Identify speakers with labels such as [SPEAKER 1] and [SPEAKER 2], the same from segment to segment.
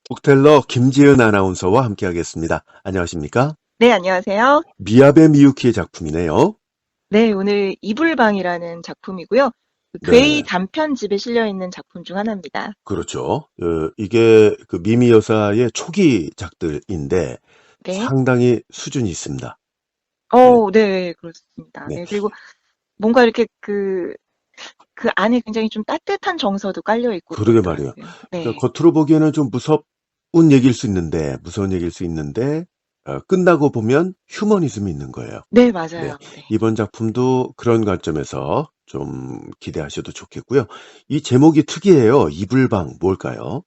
[SPEAKER 1] 북텔러 김지은 아나운서와 함께하겠습니다. 안녕하십니까?
[SPEAKER 2] 네, 안녕하세요.
[SPEAKER 1] 미야베 미유키의 작품이네요.
[SPEAKER 2] 네, 오늘 이불방이라는 작품이고요. 그 괴이
[SPEAKER 1] 네,
[SPEAKER 2] 단편집에 실려 있는 작품 중 하나입니다.
[SPEAKER 1] 그렇죠. 이게 그 미미 여사의 초기 작들인데
[SPEAKER 2] 네.
[SPEAKER 1] 상당히 수준이 있습니다. 네,
[SPEAKER 2] 네, 그렇습니다.
[SPEAKER 1] 네,
[SPEAKER 2] 네, 그리고 뭔가 이렇게 그 안에 굉장히 좀 따뜻한 정서도 깔려 있고
[SPEAKER 1] 그러게 말이에요.
[SPEAKER 2] 그렇더라고요.
[SPEAKER 1] 그러니까
[SPEAKER 2] 네.
[SPEAKER 1] 겉으로 보기에는 좀 무서운 얘기일 수 있는데, 끝나고 보면 휴머니즘이 있는 거예요.
[SPEAKER 2] 네,
[SPEAKER 1] 네,
[SPEAKER 2] 맞아요. 네.
[SPEAKER 1] 이번 작품도 그런 관점에서 좀 기대하셔도 좋겠고요. 이 제목이 특이해요. 이불방 뭘까요?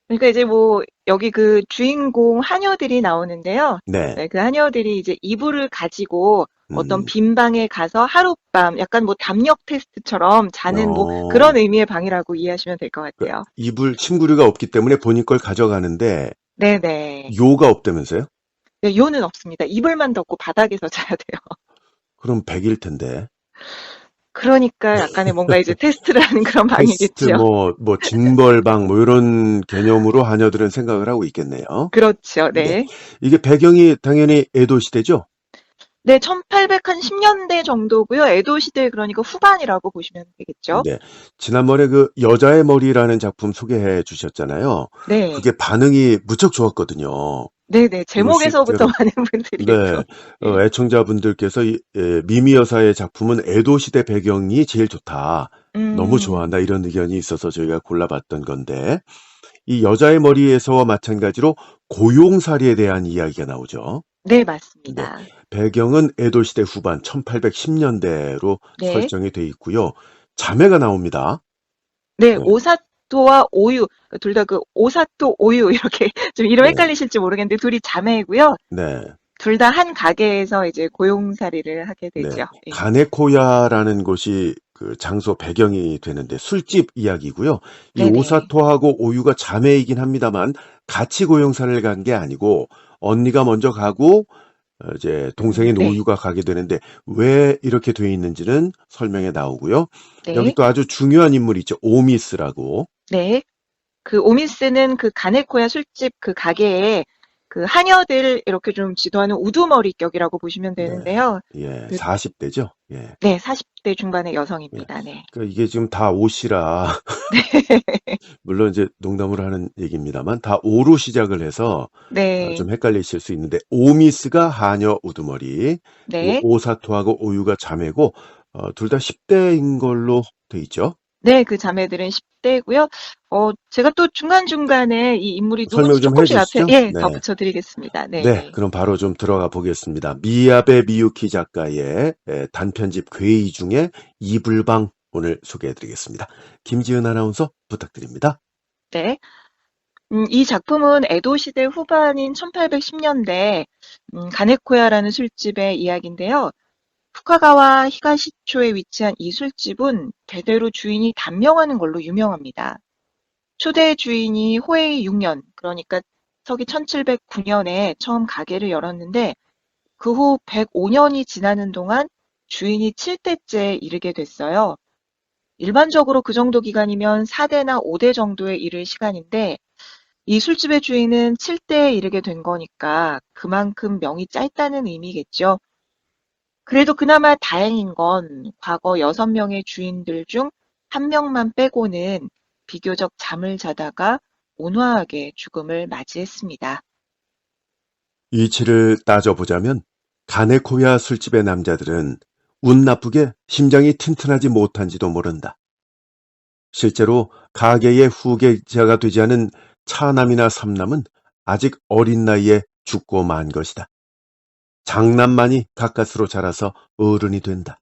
[SPEAKER 2] 그러니까 이제 뭐 여기 그 주인공 하녀들이 나오는데요.
[SPEAKER 1] 네,
[SPEAKER 2] 네, 그 하녀들이 이제 이불을 가지고 어떤
[SPEAKER 1] 음,
[SPEAKER 2] 빈 방에 가서 하룻밤 약간 뭐 담력 테스트처럼 자는 뭐
[SPEAKER 1] 어,
[SPEAKER 2] 그런 의미의 방이라고 이해하시면 될 것
[SPEAKER 1] 그
[SPEAKER 2] 같아요.
[SPEAKER 1] 이불 침구류가 없기 때문에 본인 걸 가져가는데
[SPEAKER 2] 네네.
[SPEAKER 1] 요가 없다면서요?
[SPEAKER 2] 네, 요는 없습니다. 이불만 덮고 바닥에서 자야 돼요.
[SPEAKER 1] 그럼 100일 텐데.
[SPEAKER 2] 그러니까 약간의 뭔가 이제 테스트를 하는 그런
[SPEAKER 1] 테스트
[SPEAKER 2] 방이겠죠.
[SPEAKER 1] 뭐 징벌방 뭐 이런 개념으로 하녀들은 생각을 하고 있겠네요.
[SPEAKER 2] 그렇죠.
[SPEAKER 1] 네.
[SPEAKER 2] 네.
[SPEAKER 1] 이게 배경이 당연히 에도 시대죠?
[SPEAKER 2] 네, 1810년대 정도고요. 에도 시대 그러니까 후반이라고 보시면 되겠죠.
[SPEAKER 1] 네. 지난번에 그 여자의 머리라는 작품 소개해 주셨잖아요.
[SPEAKER 2] 네.
[SPEAKER 1] 그게 반응이 무척 좋았거든요.
[SPEAKER 2] 네네.
[SPEAKER 1] 그리고
[SPEAKER 2] 제목에서부터
[SPEAKER 1] 실제로
[SPEAKER 2] 많은 분들이 또,
[SPEAKER 1] 네.
[SPEAKER 2] 예.
[SPEAKER 1] 애청자분들께서 미미 여사의 작품은 에도 시대 배경이 제일 좋다. 너무 좋아한다.
[SPEAKER 2] 음,
[SPEAKER 1] 이런 의견이 있어서 저희가 골라봤던 건데 이 여자의 머리에서와 마찬가지로 고용살이에 대한 이야기가 나오죠.
[SPEAKER 2] 네,
[SPEAKER 1] 네.
[SPEAKER 2] 맞습니다.
[SPEAKER 1] 배경은 에도 시대 후반 1810년대로
[SPEAKER 2] 네.
[SPEAKER 1] 설정이 돼 있고요. 자매가 나옵니다.
[SPEAKER 2] 네,
[SPEAKER 1] 네.
[SPEAKER 2] 오사토와 오유, 둘 다 그 오사토, 오유, 이렇게 좀 이름
[SPEAKER 1] 네.
[SPEAKER 2] 헷갈리실지 모르겠는데 둘이 자매이고요.
[SPEAKER 1] 네.
[SPEAKER 2] 둘 다 한 가게에서 이제 고용살이를 하게
[SPEAKER 1] 네.
[SPEAKER 2] 되죠. 예.
[SPEAKER 1] 가네코야라는 곳이 그 장소 배경이 되는데 술집 이야기고요. 이
[SPEAKER 2] 네네.
[SPEAKER 1] 오사토하고 오유가 자매이긴 합니다만 같이 고용사를 간 게 아니고 언니가 먼저 가고 이제 동생인
[SPEAKER 2] 네.
[SPEAKER 1] 오유가 가게 되는데 왜 이렇게 돼 있는지는 설명에 나오고요. 여기
[SPEAKER 2] 네.
[SPEAKER 1] 또 아주 중요한 인물이 있죠. 오미스라고.
[SPEAKER 2] 네. 그 오미스는 그 가네코야 술집 그 가게에 그 하녀들 이렇게 좀 지도하는 우두머리 격이라고 보시면
[SPEAKER 1] 네.
[SPEAKER 2] 되는데요.
[SPEAKER 1] 예,
[SPEAKER 2] 그,
[SPEAKER 1] 40대죠. 예.
[SPEAKER 2] 네, 40대 중반의
[SPEAKER 1] 예.
[SPEAKER 2] 여성입니다. 네.
[SPEAKER 1] 그러니까 이게 지금 다 오시라 물론 이제 농담으로 하는 얘기입니다만 다 오로 시작을 해서
[SPEAKER 2] 네.
[SPEAKER 1] 좀 헷갈리실 수 있는데 오미스가 하녀 우두머리,
[SPEAKER 2] 네.
[SPEAKER 1] 오사토하고 오유가 자매고 둘 다 10대인 걸로 돼 있죠.
[SPEAKER 2] 네, 그 자매들은 10대고요. 제가 또 중간중간에 이 인물이
[SPEAKER 1] 설명
[SPEAKER 2] 누군지
[SPEAKER 1] 좀
[SPEAKER 2] 조금씩 앞에,
[SPEAKER 1] 해주시죠.
[SPEAKER 2] 예,
[SPEAKER 1] 네.
[SPEAKER 2] 덧붙여 드리겠습니다.
[SPEAKER 1] 네,
[SPEAKER 2] 네.
[SPEAKER 1] 그럼 바로 좀 들어가 보겠습니다. 미야베 미유키 작가의 단편집 괴이 중에 이불방 오늘 소개해 드리겠습니다. 김지은 아나운서 부탁드립니다.
[SPEAKER 2] 네. 이 작품은 에도 시대 후반인 1810년대, 가네코야라는 술집의 이야기인데요. 후카가와 히가시초에 위치한 이 술집은 대대로 주인이 단명하는 걸로 유명합니다. 초대 주인이 호에이 6년, 그러니까 서기 1709년에 처음 가게를 열었는데 그 후 105년이 지나는 동안 주인이 7대째에 이르게 됐어요. 일반적으로 그 정도 기간이면 4대나 5대 정도에 이를 시간인데 이 술집의 주인은 7대에 이르게 된 거니까 그만큼 명이 짧다는 의미겠죠. 그래도 그나마 다행인 건 과거 6명의 주인들 중 한 명만 빼고는 비교적 잠을 자다가 온화하게 죽음을 맞이했습니다.
[SPEAKER 1] 이치를 따져보자면 가네코야 술집의 남자들은 운 나쁘게 심장이 튼튼하지 못한지도 모른다. 실제로 가게의 후계자가 되지 않은 차남이나 삼남은 아직 어린 나이에 죽고 만 것이다. 장남만이 가까스로 자라서 어른이 된다.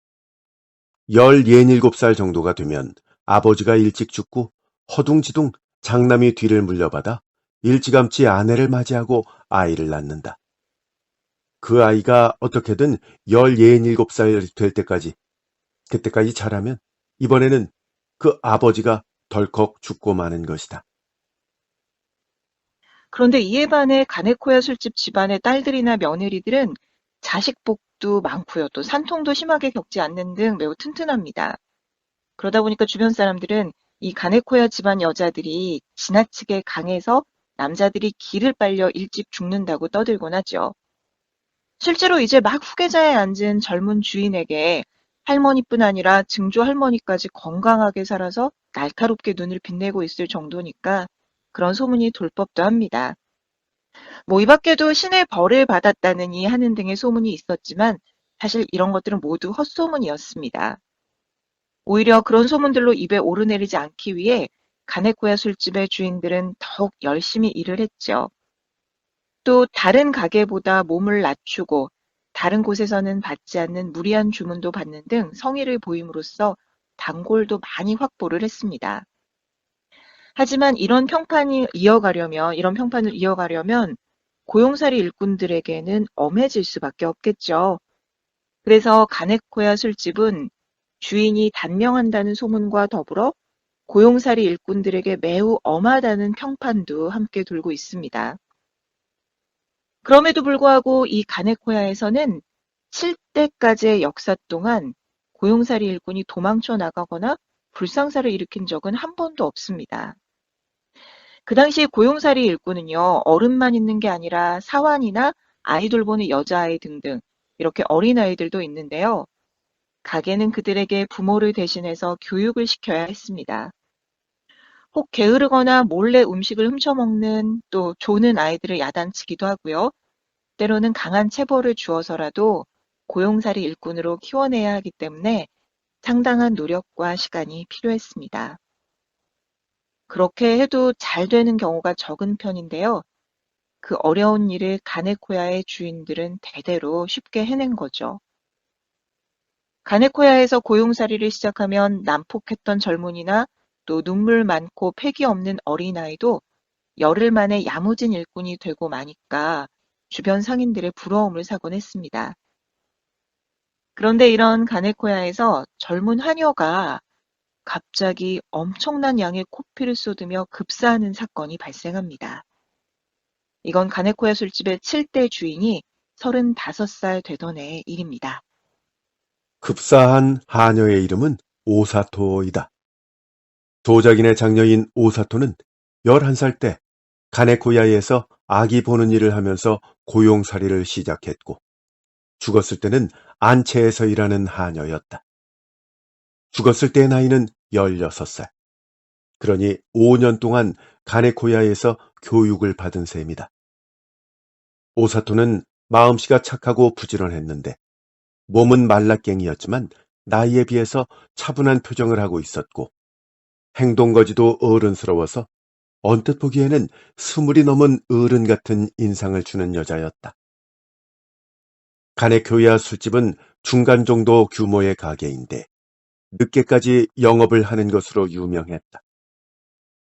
[SPEAKER 1] 17살 정도가 되면 아버지가 일찍 죽고 허둥지둥 장남이 뒤를 물려받아 일찌감치 아내를 맞이하고 아이를 낳는다. 그 아이가 어떻게든 17살 될 때까지, 그때까지 자라면 이번에는 그 아버지가 덜컥 죽고 마는 것이다.
[SPEAKER 2] 그런데 이에 반해 가네코야 술집 집안의 딸들이나 며느리들은 자식복도 많고요. 또 산통도 심하게 겪지 않는 등 매우 튼튼합니다. 그러다 보니까 주변 사람들은 이 가네코야 집안 여자들이 지나치게 강해서 남자들이 기를 빨려 일찍 죽는다고 떠들곤 하죠. 실제로 이제 막 후계자에 앉은 젊은 주인에게 할머니뿐 아니라 증조 할머니까지 건강하게 살아서 날카롭게 눈을 빛내고 있을 정도니까 그런 소문이 돌 법도 합니다. 이 밖에도 신의 벌을 받았다느니 하는 등의 소문이 있었지만 사실 이런 것들은 모두 헛소문이었습니다. 오히려 그런 소문들로 입에 오르내리지 않기 위해 가네코야 술집의 주인들은 더욱 열심히 일을 했죠. 또 다른 가게보다 몸을 낮추고 다른 곳에서는 받지 않는 무리한 주문도 받는 등 성의를 보임으로써 단골도 많이 확보를 했습니다. 하지만 이런 평판을 이어가려면 고용살이 일꾼들에게는 엄해질 수밖에 없겠죠. 그래서 가네코야 술집은 주인이 단명한다는 소문과 더불어 고용살이 일꾼들에게 매우 엄하다는 평판도 함께 돌고 있습니다. 그럼에도 불구하고 이 가네코야에서는 7대까지의 역사 동안 고용살이 일꾼이 도망쳐 나가거나 불상사를 일으킨 적은 한 번도 없습니다. 그 당시 고용살이 일꾼은요, 어른만 있는 게 아니라 사환이나 아이 돌보는 여자아이 등등 이렇게 어린아이들도 있는데요. 가게는 그들에게 부모를 대신해서 교육을 시켜야 했습니다. 혹 게으르거나 몰래 음식을 훔쳐먹는 또 조는 아이들을 야단치기도 하고요. 때로는 강한 체벌을 주어서라도 고용살이 일꾼으로 키워내야 하기 때문에 상당한 노력과 시간이 필요했습니다. 그렇게 해도 잘 되는 경우가 적은 편인데요. 그 어려운 일을 가네코야의 주인들은 대대로 쉽게 해낸 거죠. 가네코야에서 고용살이를 시작하면 난폭했던 젊은이나 또 눈물 많고 패기 없는 어린아이도 열흘 만에 야무진 일꾼이 되고 마니까 주변 상인들의 부러움을 사곤 했습니다. 그런데 이런 가네코야에서 젊은 하녀가 갑자기 엄청난 양의 코피를 쏟으며 급사하는 사건이 발생합니다. 이건 가네코야 술집의 7대 주인이 35살 되던 해의 일입니다.
[SPEAKER 1] 급사한 하녀의 이름은 오사토이다. 도자기네 장녀인 오사토는 11살 때 가네코야에서 아기 보는 일을 하면서 고용살이를 시작했고 죽었을 때는 안채에서 일하는 하녀였다. 죽었을 때의 나이는 16살. 그러니 5년 동안 가네코야에서 교육을 받은 셈이다. 오사토는 마음씨가 착하고 부지런했는데 몸은 말라깽이였지만 나이에 비해서 차분한 표정을 하고 있었고 행동거지도 어른스러워서 언뜻 보기에는 20이 넘은 어른 같은 인상을 주는 여자였다. 가네코야 술집은 중간 정도 규모의 가게인데 늦게까지 영업을 하는 것으로 유명했다.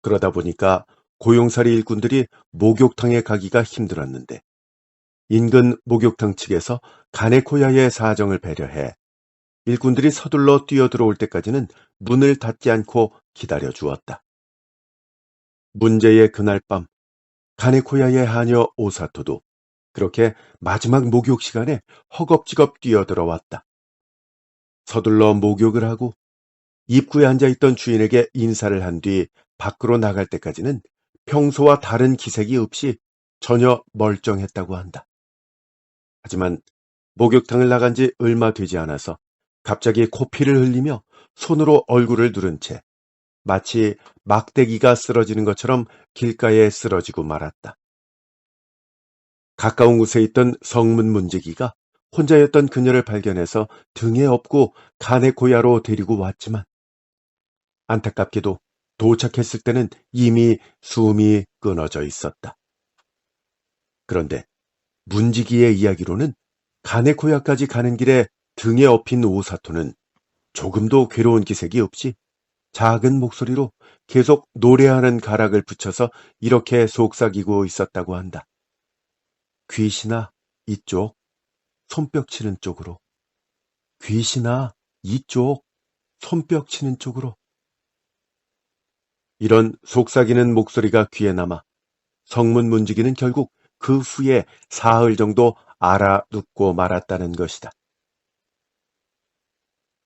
[SPEAKER 1] 그러다 보니까 고용살이 일꾼들이 목욕탕에 가기가 힘들었는데 인근 목욕탕 측에서 가네코야의 사정을 배려해 일꾼들이 서둘러 뛰어들어올 때까지는 문을 닫지 않고 기다려 주었다. 문제의 그날 밤 가네코야의 하녀 오사토도 그렇게 마지막 목욕 시간에 허겁지겁 뛰어들어왔다. 서둘러 목욕을 하고 입구에 앉아있던 주인에게 인사를 한 뒤 밖으로 나갈 때까지는 평소와 다른 기색이 없이 전혀 멀쩡했다고 한다. 하지만 목욕탕을 나간 지 얼마 되지 않아서 갑자기 코피를 흘리며 손으로 얼굴을 누른 채 마치 막대기가 쓰러지는 것처럼 길가에 쓰러지고 말았다. 가까운 곳에 있던 성문 문지기가 혼자였던 그녀를 발견해서 등에 업고 가네코야로 데리고 왔지만 안타깝게도 도착했을 때는 이미 숨이 끊어져 있었다. 그런데 문지기의 이야기로는 가네코야까지 가는 길에 등에 업힌 오사토는 조금도 괴로운 기색이 없이 작은 목소리로 계속 노래하는 가락을 붙여서 이렇게 속삭이고 있었다고 한다. 귀신아, 이쪽, 손뼉 치는 쪽으로. 귀신아, 이쪽, 손뼉 치는 쪽으로. 이런 속삭이는 목소리가 귀에 남아 성문 문지기는 결국 그 후에 사흘 정도 알아눕고 말았다는 것이다.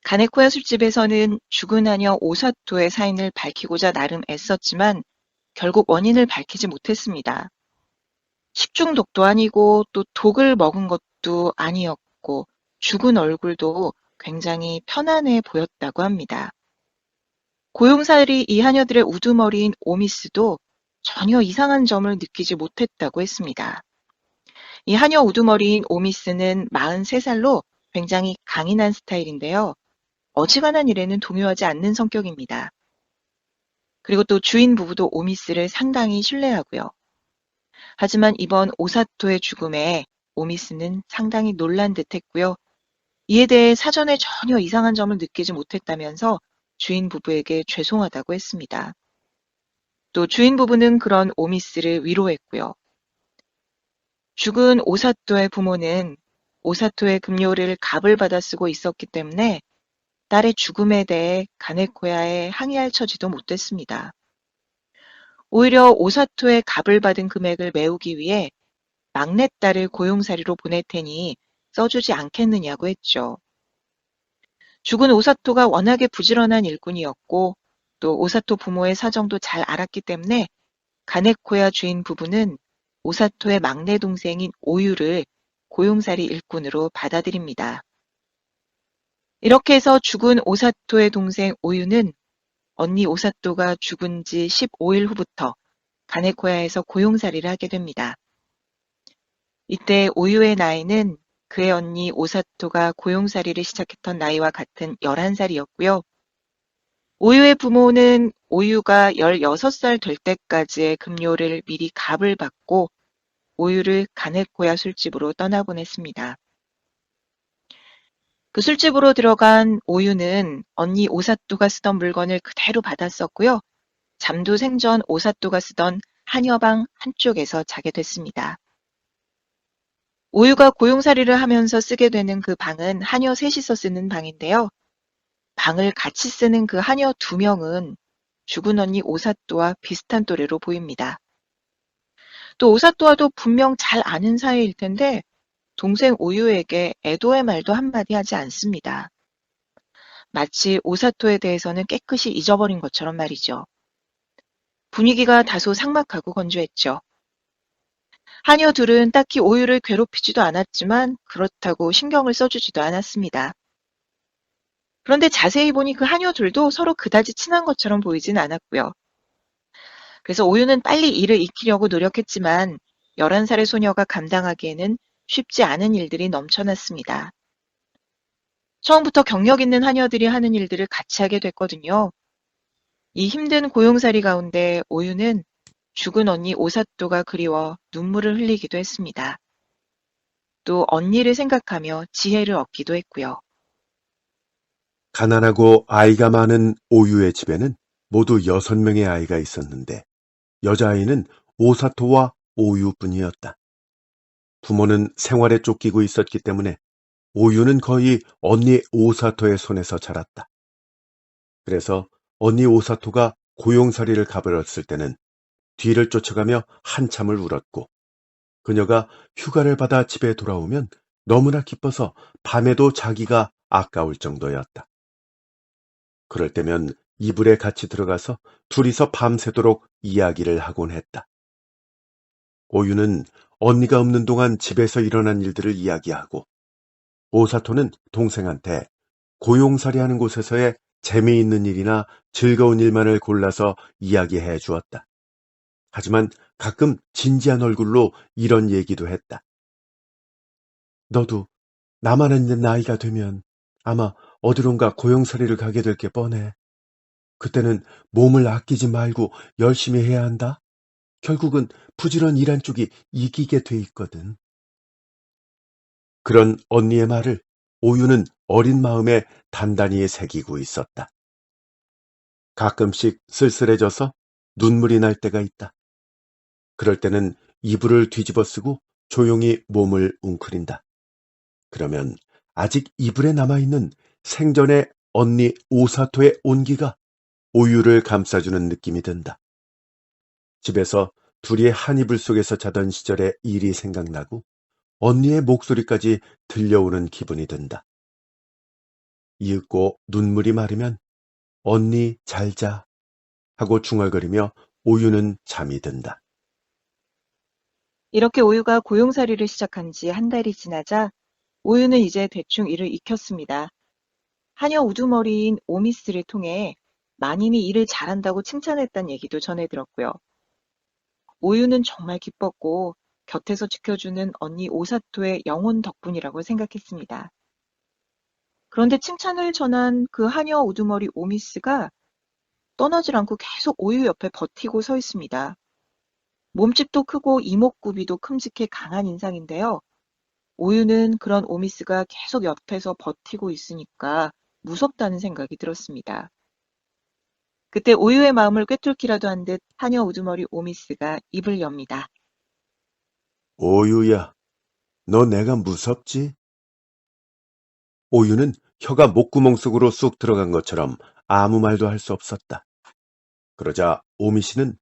[SPEAKER 2] 가네코야 술집에서는 죽은 하녀 오사토의 사인을 밝히고자 나름 애썼지만 결국 원인을 밝히지 못했습니다. 식중독도 아니고 또 독을 먹은 것도 아니었고 죽은 얼굴도 굉장히 편안해 보였다고 합니다. 고용살이 이 하녀들의 우두머리인 오미스도 전혀 이상한 점을 느끼지 못했다고 했습니다. 이 하녀 우두머리인 오미스는 43살로 굉장히 강인한 스타일인데요. 어지간한 일에는 동요하지 않는 성격입니다. 그리고 또 주인 부부도 오미스를 상당히 신뢰하고요. 하지만 이번 오사토의 죽음에 오미스는 상당히 놀란 듯했고요. 이에 대해 사전에 전혀 이상한 점을 느끼지 못했다면서 주인 부부에게 죄송하다고 했습니다. 또 주인 부부는 그런 오미스를 위로했고요. 죽은 오사토의 부모는 오사토의 급료를 갑을 받아 쓰고 있었기 때문에 딸의 죽음에 대해 가네코야에 항의할 처지도 못했습니다. 오히려 오사토의 갑을 받은 금액을 메우기 위해 막내딸을 고용살이로 보낼 테니 써주지 않겠느냐고 했죠. 죽은 오사토가 워낙에 부지런한 일꾼이었고 또 오사토 부모의 사정도 잘 알았기 때문에 가네코야 주인 부부는 오사토의 막내 동생인 오유를 고용살이 일꾼으로 받아들입니다. 이렇게 해서 죽은 오사토의 동생 오유는 언니 오사토가 죽은 지 15일 후부터 가네코야에서 고용살이를 하게 됩니다. 이때 오유의 나이는 그의 언니 오사토가 고용살이를 시작했던 나이와 같은 11살이었고요. 오유의 부모는 오유가 16살 될 때까지의 급료를 미리 갑을 받고 오유를 가네코야 술집으로 떠나보냈습니다. 그 술집으로 들어간 오유는 언니 오사토가 쓰던 물건을 그대로 받았었고요. 잠도 생전 오사토가 쓰던 한여방 한쪽에서 자게 됐습니다. 오유가 고용살이를 하면서 쓰게 되는 그 방은 하녀 셋이서 쓰는 방인데요. 방을 같이 쓰는 그 하녀 2명은 죽은 언니 오사토와 비슷한 또래로 보입니다. 또 오사토와도 분명 잘 아는 사이일 텐데 동생 오유에게 애도의 말도 한마디 하지 않습니다. 마치 오사토에 대해서는 깨끗이 잊어버린 것처럼 말이죠. 분위기가 다소 삭막하고 건조했죠. 하녀 둘은 딱히 오유를 괴롭히지도 않았지만 그렇다고 신경을 써주지도 않았습니다. 그런데 자세히 보니 그 하녀 둘도 서로 그다지 친한 것처럼 보이진 않았고요. 그래서 오유는 빨리 일을 익히려고 노력했지만 11살의 소녀가 감당하기에는 쉽지 않은 일들이 넘쳐났습니다. 처음부터 경력 있는 하녀들이 하는 일들을 같이 하게 됐거든요. 이 힘든 고용살이 가운데 오유는 죽은 언니 오사토가 그리워 눈물을 흘리기도 했습니다. 또 언니를 생각하며 지혜를 얻기도 했고요.
[SPEAKER 1] 가난하고 아이가 많은 오유의 집에는 모두 6명의 아이가 있었는데 여자아이는 오사토와 오유뿐이었다. 부모는 생활에 쫓기고 있었기 때문에 오유는 거의 언니 오사토의 손에서 자랐다. 그래서 언니 오사토가 고용살이를 가버렸을 때는 뒤를 쫓아가며 한참을 울었고 그녀가 휴가를 받아 집에 돌아오면 너무나 기뻐서 밤에도 자기가 아까울 정도였다. 그럴 때면 이불에 같이 들어가서 둘이서 밤새도록 이야기를 하곤 했다. 오유는 언니가 없는 동안 집에서 일어난 일들을 이야기하고 오사토는 동생한테 고용살이하는 곳에서의 재미있는 일이나 즐거운 일만을 골라서 이야기해 주었다. 하지만 가끔 진지한 얼굴로 이런 얘기도 했다. 너도 나만 있는 나이가 되면 아마 어디론가 고용살이를 가게 될 게 뻔해. 그때는 몸을 아끼지 말고 열심히 해야 한다. 결국은 부지런 일한 쪽이 이기게 돼 있거든. 그런 언니의 말을 오유는 어린 마음에 단단히 새기고 있었다. 가끔씩 쓸쓸해져서 눈물이 날 때가 있다. 그럴 때는 이불을 뒤집어 쓰고 조용히 몸을 웅크린다. 그러면 아직 이불에 남아있는 생전의 언니 오사토의 온기가 오유를 감싸주는 느낌이 든다. 집에서 둘이 한 이불 속에서 자던 시절의 일이 생각나고 언니의 목소리까지 들려오는 기분이 든다. 이윽고 눈물이 마르면 언니 잘 자 하고 중얼거리며 오유는 잠이 든다.
[SPEAKER 2] 이렇게 오유가 고용살이를 시작한 지 한 달이 지나자 오유는 이제 대충 일을 익혔습니다. 하녀 우두머리인 오미스를 통해 마님이 일을 잘한다고 칭찬했다는 얘기도 전해 들었고요. 오유는 정말 기뻤고 곁에서 지켜주는 언니 오사토의 영혼 덕분이라고 생각했습니다. 그런데 칭찬을 전한 그 하녀 우두머리 오미스가 떠나질 않고 계속 오유 옆에 버티고 서 있습니다. 몸집도 크고 이목구비도 큼직해 강한 인상인데요. 오유는 그런 오미스가 계속 옆에서 버티고 있으니까 무섭다는 생각이 들었습니다. 그때 오유의 마음을 꿰뚫기라도 한 듯 하녀 우두머리 오미스가 입을 엽니다.
[SPEAKER 1] 오유야, 너 내가 무섭지? 오유는 혀가 목구멍 속으로 쑥 들어간 것처럼 아무 말도 할 수 없었다. 그러자 오미 씨는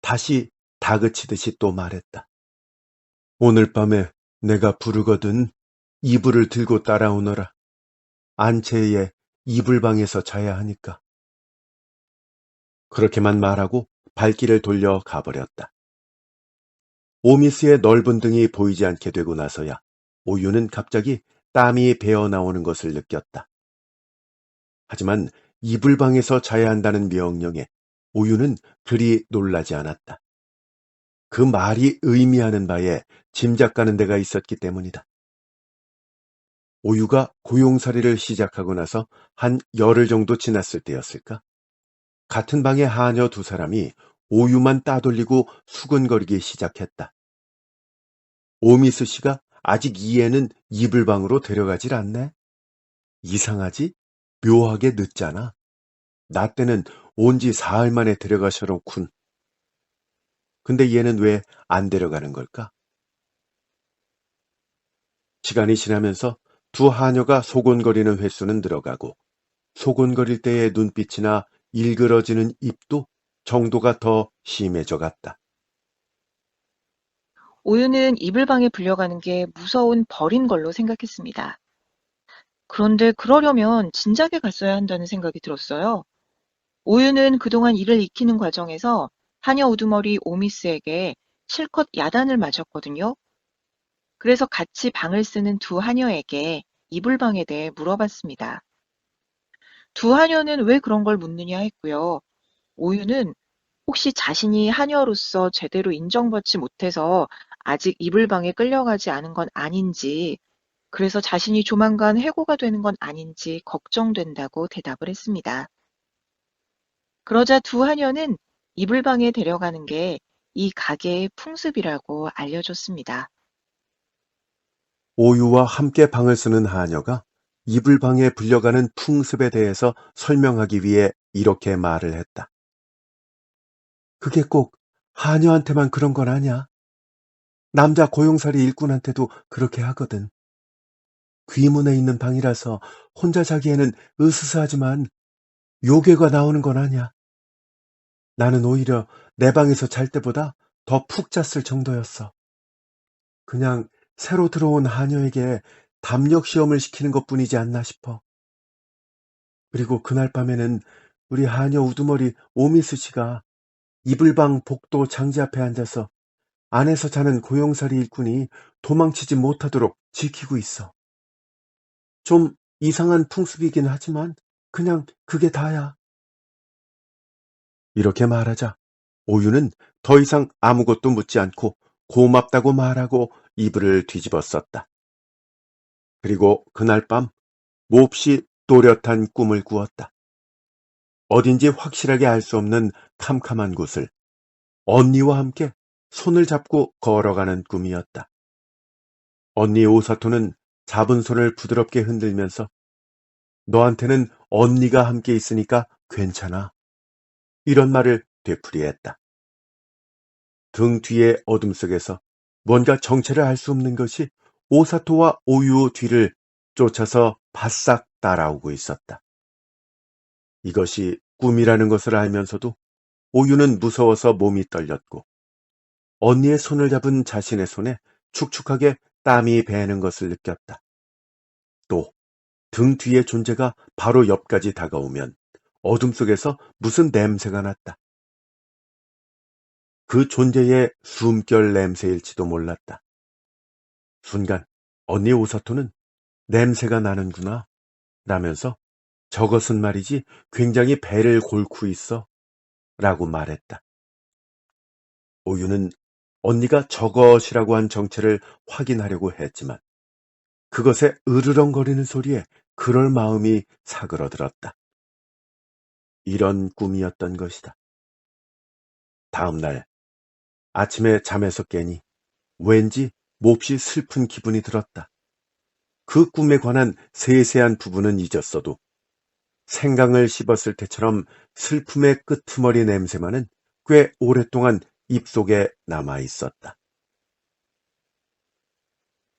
[SPEAKER 1] 다시 다그치듯이 또 말했다. 오늘 밤에 내가 부르거든 이불을 들고 따라오너라. 안채의 이불방에서 자야 하니까. 그렇게만 말하고 발길을 돌려 가버렸다. 오미스의 넓은 등이 보이지 않게 되고 나서야 오유는 갑자기 땀이 배어 나오는 것을 느꼈다. 하지만 이불방에서 자야 한다는 명령에 오유는 그리 놀라지 않았다. 그 말이 의미하는 바에 짐작가는 데가 있었기 때문이다. 오유가 고용살이를 시작하고 나서 한 열흘 정도 지났을 때였을까? 같은 방의 하녀 두 사람이 오유만 따돌리고 수근거리기 시작했다. 오미스 씨가 아직 이 애는 이불방으로 데려가질 않네? 이상하지? 묘하게 늦잖아. 나 때는 온 지 사흘 만에 데려가셔놓군. 근데 얘는 왜 안 데려가는 걸까? 시간이 지나면서 두 하녀가 소곤거리는 횟수는 늘어가고 소곤거릴 때의 눈빛이나 일그러지는 입도 정도가 더 심해져 갔다.
[SPEAKER 2] 오유는 이불방에 불려가는 게 무서운 벌인 걸로 생각했습니다. 그런데 그러려면 진작에 갔어야 한다는 생각이 들었어요. 오유는 그동안 일을 익히는 과정에서 하녀 우두머리 오미스에게 실컷 야단을 맞았거든요. 그래서 같이 방을 쓰는 두 하녀에게 이불방에 대해 물어봤습니다. 두 하녀는 왜 그런 걸 묻느냐 했고요. 오유는 혹시 자신이 하녀로서 제대로 인정받지 못해서 아직 이불방에 끌려가지 않은 건 아닌지, 그래서 자신이 조만간 해고가 되는 건 아닌지 걱정된다고 대답을 했습니다. 그러자 두 하녀는 이불방에 데려가는 게 이 가게의 풍습이라고 알려줬습니다.
[SPEAKER 1] 오유와 함께 방을 쓰는 하녀가 이불방에 불려가는 풍습에 대해서 설명하기 위해 이렇게 말을 했다. 그게 꼭 하녀한테만 그런 건 아니야. 남자 고용살이 일꾼한테도 그렇게 하거든. 귀문에 있는 방이라서 혼자 자기에는 으스스하지만 요괴가 나오는 건 아니야. 나는 오히려 내 방에서 잘 때보다 더 푹 잤을 정도였어. 그냥 새로 들어온 하녀에게 담력 시험을 시키는 것뿐이지 않나 싶어. 그리고 그날 밤에는 우리 하녀 우두머리 오미스 씨가 이불방 복도 장지 앞에 앉아서 안에서 자는 고용살이 일꾼이 도망치지 못하도록 지키고 있어. 좀 이상한 풍습이긴 하지만 그냥 그게 다야. 이렇게 말하자 오유는 더 이상 아무것도 묻지 않고 고맙다고 말하고 이불을 뒤집어 썼다. 그리고 그날 밤 몹시 또렷한 꿈을 꾸었다. 어딘지 확실하게 알 수 없는 캄캄한 곳을 언니와 함께 손을 잡고 걸어가는 꿈이었다. 언니 오사토는 잡은 손을 부드럽게 흔들면서 너한테는 언니가 함께 있으니까 괜찮아. 이런 말을 되풀이했다. 등 뒤의 어둠 속에서 뭔가 정체를 알 수 없는 것이 오사토와 오유 뒤를 쫓아서 바싹 따라오고 있었다. 이것이 꿈이라는 것을 알면서도 오유는 무서워서 몸이 떨렸고 언니의 손을 잡은 자신의 손에 축축하게 땀이 배는 것을 느꼈다. 또 등 뒤의 존재가 바로 옆까지 다가오면 어둠 속에서 무슨 냄새가 났다. 그 존재의 숨결 냄새일지도 몰랐다. 순간 언니 오사토는 냄새가 나는구나 라면서 저것은 말이지 굉장히 배를 골고 있어 라고 말했다. 오유는 언니가 저것이라고 한 정체를 확인하려고 했지만 그것의 으르렁거리는 소리에 그럴 마음이 사그러들었다. 이런 꿈이었던 것이다. 다음 날 아침에 잠에서 깨니 왠지 몹시 슬픈 기분이 들었다. 그 꿈에 관한 세세한 부분은 잊었어도 생강을 씹었을 때처럼 슬픔의 끄트머리 냄새만은 꽤 오랫동안 입속에 남아 있었다.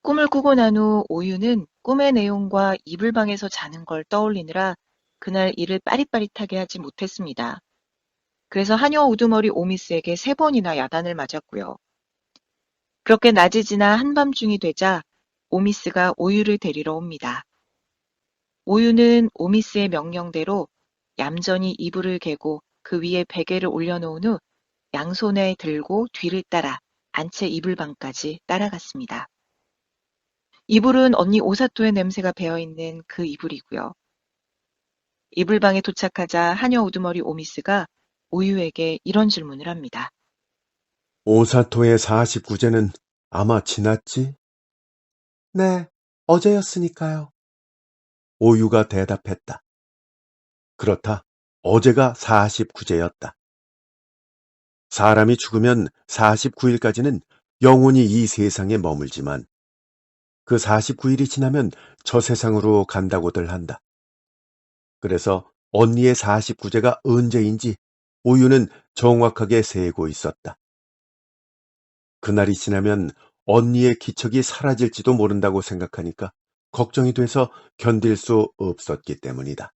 [SPEAKER 2] 꿈을 꾸고 난 후 오유는 꿈의 내용과 이불방에서 자는 걸 떠올리느라 그날 일을 빠릿빠릿하게 하지 못했습니다. 그래서 하녀 우두머리 오미스에게 3번이나 야단을 맞았고요. 그렇게 낮이 지나 한밤중이 되자 오미스가 오유를 데리러 옵니다. 오유는 오미스의 명령대로 얌전히 이불을 개고 그 위에 베개를 올려놓은 후 양손에 들고 뒤를 따라 안채 이불방까지 따라갔습니다. 이불은 언니 오사토의 냄새가 배어있는 그 이불이고요. 이불방에 도착하자 하녀 우두머리 오미스가 오유에게 이런 질문을 합니다.
[SPEAKER 1] 오사토의 49제는 아마 지났지? 네, 어제였으니까요. 오유가 대답했다. 그렇다. 어제가 49제였다. 사람이 죽으면 49일까지는 영원히 이 세상에 머물지만 그 49일이 지나면 저 세상으로 간다고들 한다. 그래서 언니의 49제가 언제인지 오유는 정확하게 세고 있었다. 그날이 지나면 언니의 기척이 사라질지도 모른다고 생각하니까 걱정이 돼서 견딜 수 없었기 때문이다.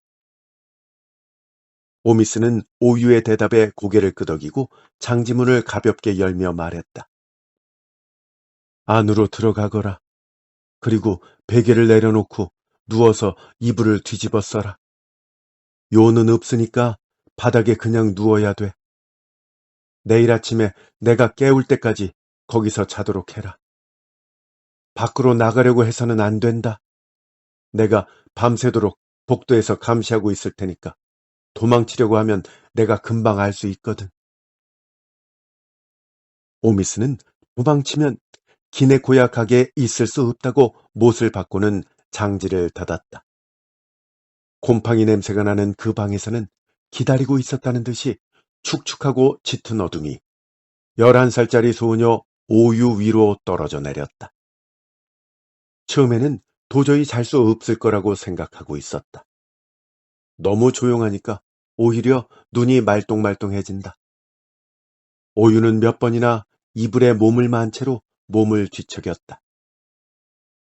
[SPEAKER 1] 오미스는 오유의 대답에 고개를 끄덕이고 장지문을 가볍게 열며 말했다. 안으로 들어가거라. 그리고 베개를 내려놓고 누워서 이불을 뒤집어 써라. 요는 없으니까 바닥에 그냥 누워야 돼. 내일 아침에 내가 깨울 때까지 거기서 자도록 해라. 밖으로 나가려고 해서는 안 된다. 내가 밤새도록 복도에서 감시하고 있을 테니까 도망치려고 하면 내가 금방 알 수 있거든. 오미스는 도망치면 기네코야 가게에 있을 수 없다고 못을 받고는 장지를 닫았다. 곰팡이 냄새가 나는 그 방에서는 기다리고 있었다는 듯이 축축하고 짙은 어둠이 11살짜리 소녀 오유 위로 떨어져 내렸다. 처음에는 도저히 잘 수 없을 거라고 생각하고 있었다. 너무 조용하니까 오히려 눈이 말똥말똥해진다. 오유는 몇 번이나 이불에 몸을 만 채로 몸을 뒤척였다.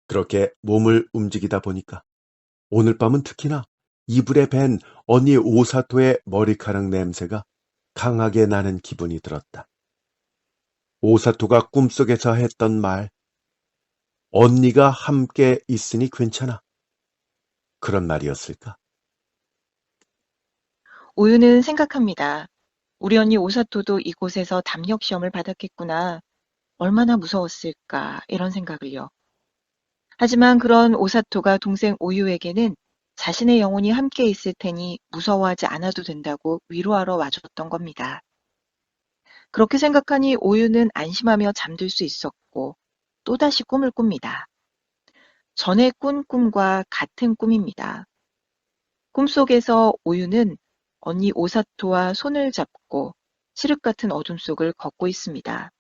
[SPEAKER 1] 그렇게 몸을 움직이다 보니까 오늘 밤은 특히나 이불에 밴 언니 오사토의 머리카락 냄새가 강하게 나는 기분이 들었다. 오사토가 꿈속에서 했던 말, 언니가 함께 있으니 괜찮아. 그런 말이었을까?
[SPEAKER 2] 오유는 생각합니다. 우리 언니 오사토도 이곳에서 담력 시험을 받았겠구나. 얼마나 무서웠을까 이런 생각을요. 하지만 그런 오사토가 동생 오유에게는 자신의 영혼이 함께 있을 테니 무서워하지 않아도 된다고 위로하러 와줬던 겁니다. 그렇게 생각하니 오유는 안심하며 잠들 수 있었고 또다시 꿈을 꿉니다. 전에 꾼 꿈과 같은 꿈입니다. 꿈속에서 오유는 언니 오사토와 손을 잡고 칠흑 같은 어둠 속을 걷고 있습니다.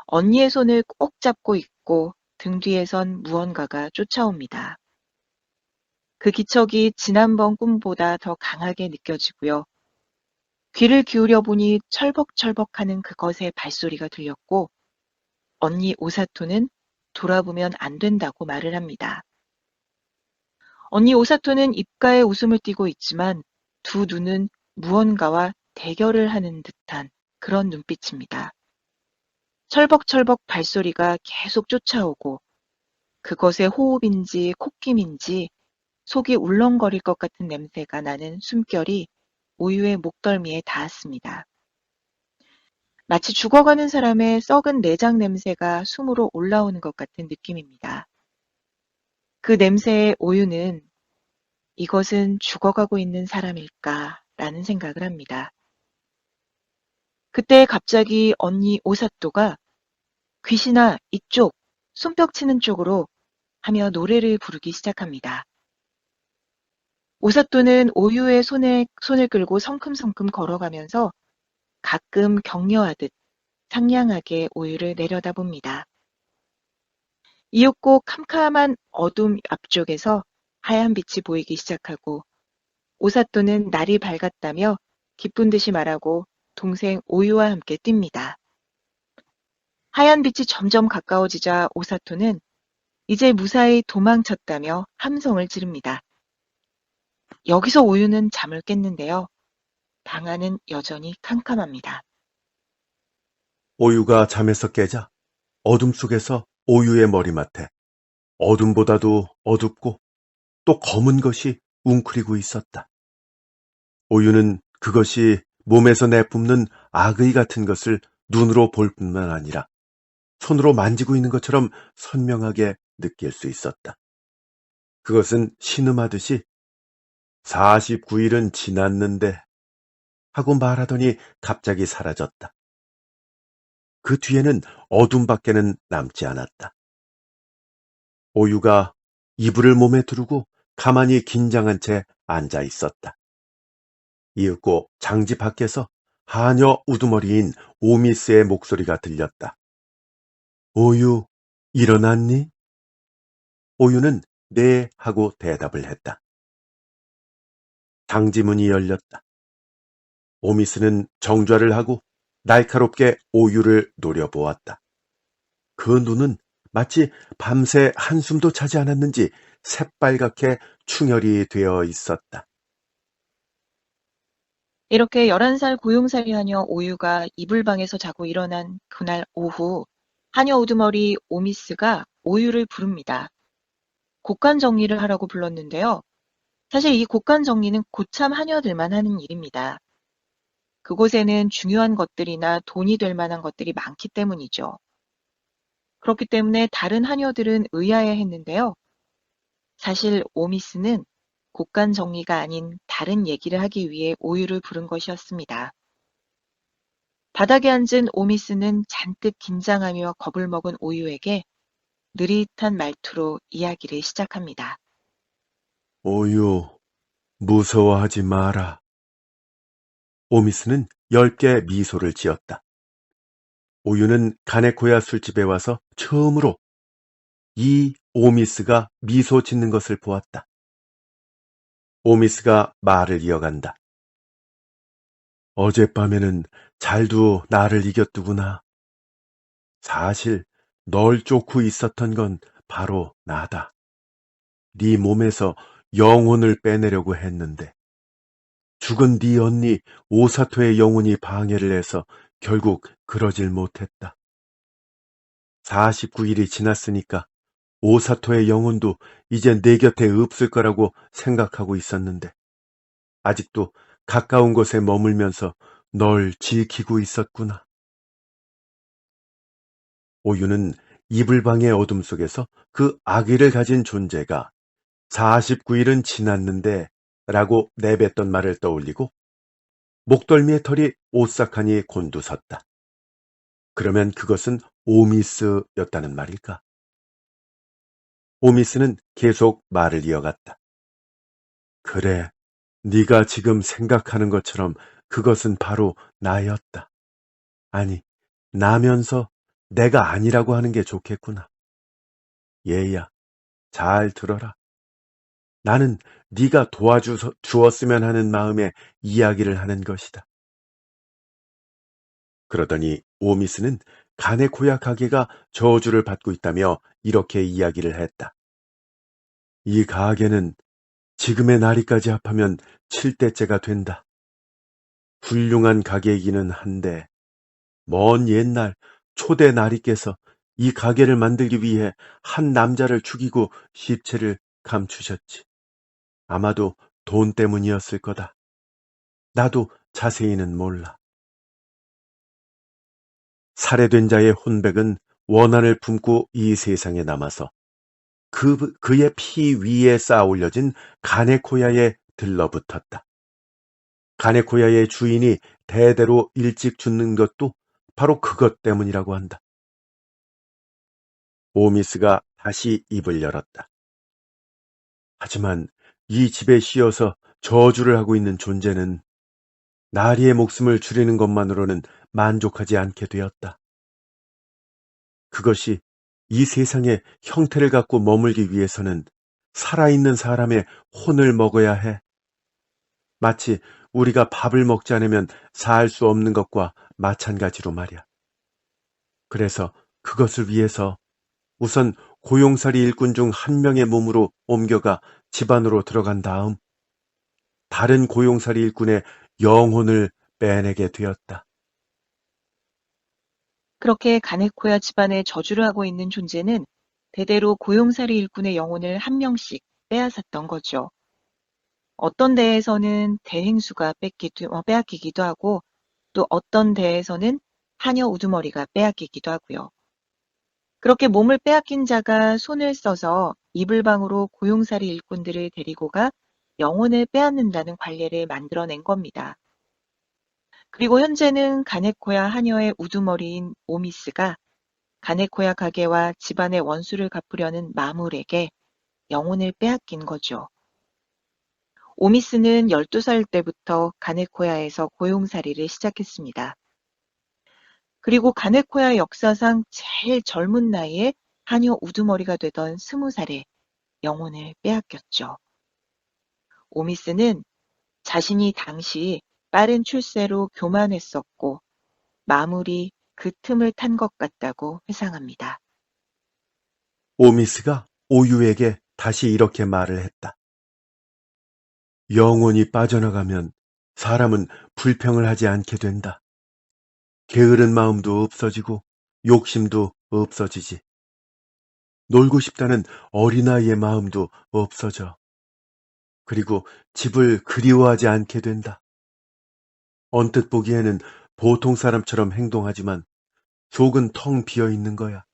[SPEAKER 2] 언니의 손을 꼭 잡고 있고 등 뒤에선 무언가가 쫓아옵니다. 그 기척이 지난번 꿈보다 더 강하게 느껴지고요. 귀를 기울여 보니 철벅철벅하는 그것의 발소리가 들렸고 언니 오사토는 돌아보면 안 된다고 말을 합니다. 언니 오사토는 입가에 웃음을 띠고 있지만 두 눈은 무언가와 대결을 하는 듯한 그런 눈빛입니다. 철벅철벅 발소리가 계속 쫓아오고 그것의 호흡인지 콧김인지 속이 울렁거릴 것 같은 냄새가 나는 숨결이 오유의 목덜미에 닿았습니다. 마치 죽어가는 사람의 썩은 내장 냄새가 숨으로 올라오는 것 같은 느낌입니다. 그 냄새의 오유는 이것은 죽어가고 있는 사람일까? 라는 생각을 합니다. 그때 갑자기 언니 오사토가 귀신아, 이쪽, 손뼉 치는 쪽으로 하며 노래를 부르기 시작합니다. 오사토는 오유의 손을 끌고 성큼성큼 걸어가면서 가끔 격려하듯 상냥하게 오유를 내려다봅니다. 이윽고 캄캄한 어둠 앞쪽에서 하얀 빛이 보이기 시작하고 오사토는 날이 밝았다며 기쁜 듯이 말하고 동생 오유와 함께 뜁니다. 하얀 빛이 점점 가까워지자 오사토는 이제 무사히 도망쳤다며 함성을 지릅니다. 여기서 오유는 잠을 깼는데요. 방 안은 여전히 캄캄합니다.
[SPEAKER 1] 오유가 잠에서 깨자 어둠 속에서 오유의 머리맡에 어둠보다도 어둡고 또 검은 것이 웅크리고 있었다. 오유는 그것이 몸에서 내뿜는 악의 같은 것을 눈으로 볼 뿐만 아니라 손으로 만지고 있는 것처럼 선명하게 느낄 수 있었다. 그것은 신음하듯이 49일은 지났는데 하고 말하더니 갑자기 사라졌다. 그 뒤에는 어둠밖에는 남지 않았다. 오유가 이불을 몸에 두르고 가만히 긴장한 채 앉아 있었다. 이윽고 장지 밖에서 하녀 우두머리인 오미스의 목소리가 들렸다. 오유, 일어났니? 오유는 네 하고 대답을 했다. 장지문이 열렸다. 오미스는 정좌를 하고 날카롭게 오유를 노려보았다. 그 눈은 마치 밤새 한숨도 자지 않았는지 새빨갛게 충혈이 되어 있었다.
[SPEAKER 2] 이렇게 11살 고용살이 하녀 오유가 이불방에서 자고 일어난 그날 오후 하녀 우두머리 오미스가 오유를 부릅니다. 곡간 정리를 하라고 불렀는데요. 사실 이 곡간 정리는 고참 하녀들만 하는 일입니다. 그곳에는 중요한 것들이나 돈이 될 만한 것들이 많기 때문이죠. 그렇기 때문에 다른 하녀들은 의아해했는데요. 사실 오미스는 곡간 정리가 아닌 다른 얘기를 하기 위해 오유를 부른 것이었습니다. 바닥에 앉은 오미스는 잔뜩 긴장하며 겁을 먹은 오유에게 느릿한 말투로 이야기를 시작합니다.
[SPEAKER 1] 오유, 무서워하지 마라. 오미스는 엷게 미소를 지었다. 오유는 가네코야 술집에 와서 처음으로 이 오미스가 미소 짓는 것을 보았다. 오미스가 말을 이어간다. 어젯밤에는 잘도 나를 이겼더구나. 사실 널 쫓고 있었던 건 바로 나다. 네 몸에서 영혼을 빼내려고 했는데 죽은 네 언니 오사토의 영혼이 방해를 해서 결국 그러질 못했다. 49일이 지났으니까 오사토의 영혼도 이제 내 곁에 없을 거라고 생각하고 있었는데 아직도 가까운 곳에 머물면서 널 지키고 있었구나. 오유는 이불방의 어둠 속에서 그 악의를 가진 존재가 49일은 지났는데 라고 내뱉던 말을 떠올리고 목덜미의 털이 오싹하니 곤두섰다. 그러면 그것은 오미스였다는 말일까? 오미스는 계속 말을 이어갔다. 그래, 네가 지금 생각하는 것처럼 그것은 바로 나였다. 아니, 나면서 내가 아니라고 하는 게 좋겠구나. 얘야, 잘 들어라. 나는 네가 도와주었으면 하는 마음에 이야기를 하는 것이다. 그러더니 오미스는 가네코야 가게가 저주를 받고 있다며 이렇게 이야기를 했다. 이 가게는 지금의 나이까지 합하면 7대째가 된다. 훌륭한 가게이기는 한데 먼 옛날 초대 나리께서 이 가게를 만들기 위해 한 남자를 죽이고 시체를 감추셨지. 아마도 돈 때문이었을 거다. 나도 자세히는 몰라. 살해된 자의 혼백은 원한을 품고 이 세상에 남아서 그의 피 위에 쌓아 올려진 가네코야에 들러붙었다. 가네코야의 주인이 대대로 일찍 죽는 것도 바로 그것 때문이라고 한다. 오미스가 다시 입을 열었다. 하지만 이 집에 씌어서 저주를 하고 있는 존재는 나리의 목숨을 줄이는 것만으로는 만족하지 않게 되었다. 그것이 이 세상에 형태를 갖고 머물기 위해서는 살아있는 사람의 혼을 먹어야 해. 마치 우리가 밥을 먹지 않으면 살 수 없는 것과 마찬가지로 말이야. 그래서 그것을 위해서 우선 고용살이 일꾼 중 한 명의 몸으로 옮겨가 집안으로 들어간 다음 다른 고용살이 일꾼의 영혼을 빼내게 되었다.
[SPEAKER 2] 그렇게 가네코야 집안에 저주를 하고 있는 존재는 대대로 고용살이 일꾼의 영혼을 한 명씩 빼앗았던 거죠. 어떤 데에서는 대행수가 빼앗기기도 하고 또 어떤 데에서는 하녀 우두머리가 빼앗기기도 하고요. 그렇게 몸을 빼앗긴 자가 손을 써서 이불방으로 고용살이 일꾼들을 데리고 가 영혼을 빼앗는다는 관례를 만들어낸 겁니다. 그리고 현재는 가네코야 하녀의 우두머리인 오미스가 가네코야 가게와 집안의 원수를 갚으려는 마물에게 영혼을 빼앗긴 거죠. 오미스는 12살 때부터 가네코야에서 고용살이를 시작했습니다. 그리고 가네코야 역사상 제일 젊은 나이에 하녀 우두머리가 되던 20살에 영혼을 빼앗겼죠. 오미스는 자신이 당시 빠른 출세로 교만했었고 마물이 그 틈을 탄 것 같다고 회상합니다.
[SPEAKER 1] 오미스가 오유에게 다시 이렇게 말을 했다. 영혼이 빠져나가면 사람은 불평을 하지 않게 된다. 게으른 마음도 없어지고 욕심도 없어지지. 놀고 싶다는 어린아이의 마음도 없어져. 그리고 집을 그리워하지 않게 된다. 언뜻 보기에는 보통 사람처럼 행동하지만 속은 텅 비어 있는 거야.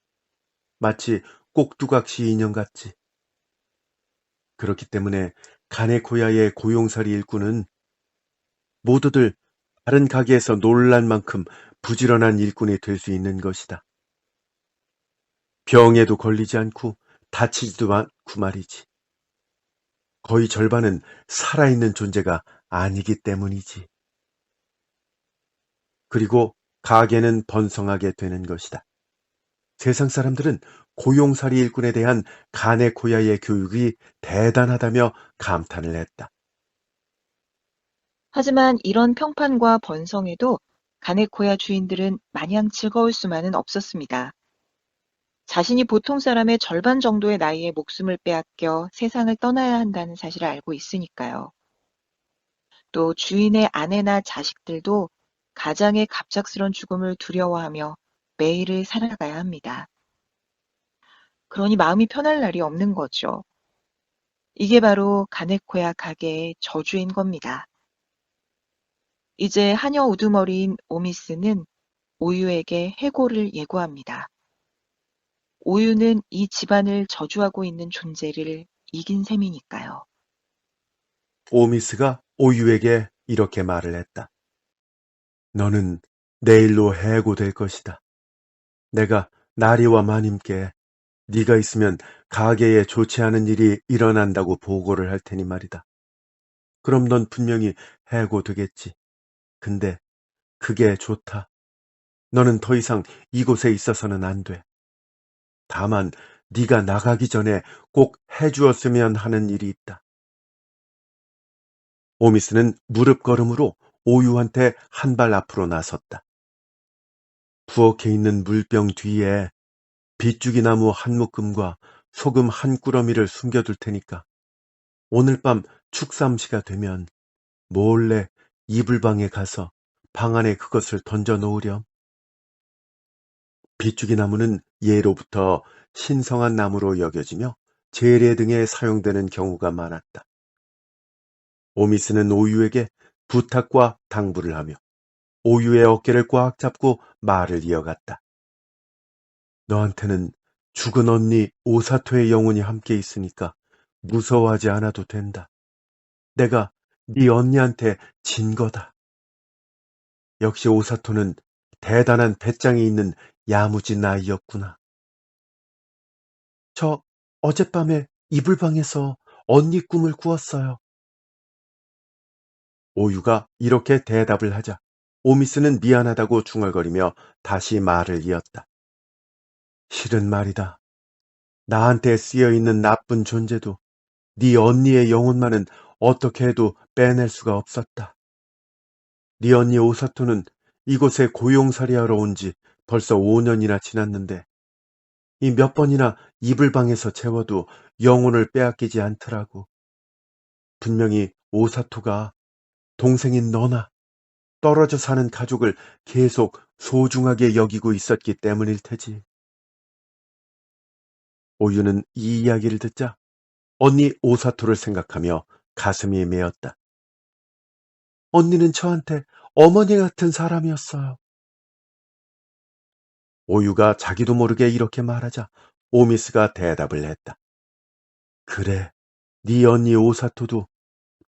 [SPEAKER 1] 마치 꼭두각시 인형 같지. 그렇기 때문에 가네코야의 고용살이 일꾼은 모두들 다른 가게에서 놀랄 만큼 부지런한 일꾼이 될 수 있는 것이다. 병에도 걸리지 않고 다치지도 않고 말이지. 거의 절반은 살아있는 존재가 아니기 때문이지. 그리고 가게는 번성하게 되는 것이다. 세상 사람들은 고용살이 일꾼에 대한 가네코야의 교육이 대단하다며 감탄을 했다.
[SPEAKER 2] 하지만 이런 평판과 번성에도 가네코야 주인들은 마냥 즐거울 수만은 없었습니다. 자신이 보통 사람의 절반 정도의 나이에 목숨을 빼앗겨 세상을 떠나야 한다는 사실을 알고 있으니까요. 또 주인의 아내나 자식들도 가장의 갑작스런 죽음을 두려워하며 매일을 살아가야 합니다. 그러니 마음이 편할 날이 없는 거죠. 이게 바로 가네코야 가게의 저주인 겁니다. 이제 하녀 우두머리인 오미스는 오유에게 해고를 예고합니다. 오유는 이 집안을 저주하고 있는 존재를 이긴 셈이니까요.
[SPEAKER 1] 오미스가 오유에게 이렇게 말을 했다. 너는 내일로 해고될 것이다. 내가 나리와 마님께 네가 있으면 가게에 좋지 않은 일이 일어난다고 보고를 할 테니 말이다. 그럼 넌 분명히 해고되겠지. 근데 그게 좋다. 너는 더 이상 이곳에 있어서는 안 돼. 다만 네가 나가기 전에 꼭 해주었으면 하는 일이 있다. 오미스는 무릎 걸음으로 오유한테 한 발 앞으로 나섰다. 부엌에 있는 물병 뒤에 빗죽이 나무 한 묶음과 소금 한 꾸러미를 숨겨둘 테니까 오늘 밤 축삼시가 되면 몰래 이불방에 가서 방 안에 그것을 던져 놓으렴. 빗죽이 나무는 예로부터 신성한 나무로 여겨지며 제례 등에 사용되는 경우가 많았다. 오미스는 오유에게 부탁과 당부를 하며 오유의 어깨를 꽉 잡고 말을 이어갔다. 너한테는 죽은 언니 오사토의 영혼이 함께 있으니까 무서워하지 않아도 된다. 내가 네 언니한테 진 거다. 역시 오사토는 대단한 배짱이 있는 야무진 아이였구나. 저 어젯밤에 이불방에서 언니 꿈을 꾸었어요. 오유가 이렇게 대답을 하자 오미스는 미안하다고 중얼거리며 다시 말을 이었다. 실은 말이다. 나한테 쓰여있는 나쁜 존재도 네 언니의 영혼만은 어떻게 해도 빼낼 수가 없었다. 네 언니 오사토는 이곳에 고용살이하러 온 지 벌써 5년이나 지났는데 이 몇 번이나 이불방에서 재워도 영혼을 빼앗기지 않더라고. 분명히 오사토가 동생인 너나 떨어져 사는 가족을 계속 소중하게 여기고 있었기 때문일 테지. 오유는 이 이야기를 듣자 언니 오사토를 생각하며 가슴이 메었다. 언니는 저한테 어머니 같은 사람이었어요. 오유가 자기도 모르게 이렇게 말하자 오미스가 대답을 했다. 그래, 네 언니 오사토도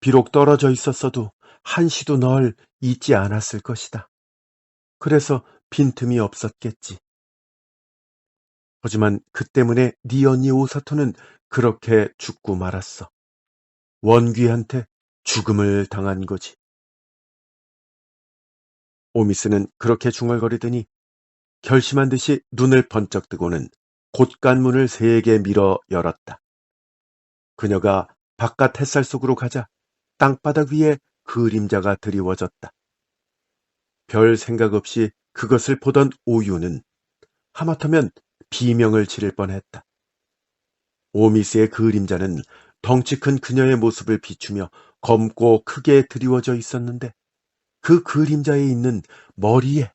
[SPEAKER 1] 비록 떨어져 있었어도 한시도 널 잊지 않았을 것이다. 그래서 빈틈이 없었겠지. 하지만 그 때문에 네 언니 오사토는 그렇게 죽고 말았어. 원귀한테 죽음을 당한 거지. 오미스는 그렇게 중얼거리더니 결심한 듯이 눈을 번쩍 뜨고는 곳간문을 3개 밀어 열었다. 그녀가 바깥 햇살 속으로 가자 땅바닥 위에 그림자가 드리워졌다. 별 생각 없이 그것을 보던 오유는 하마터면 비명을 지를 뻔했다. 오미스의 그림자는 덩치 큰 그녀의 모습을 비추며 검고 크게 드리워져 있었는데 그 그림자에 있는 머리에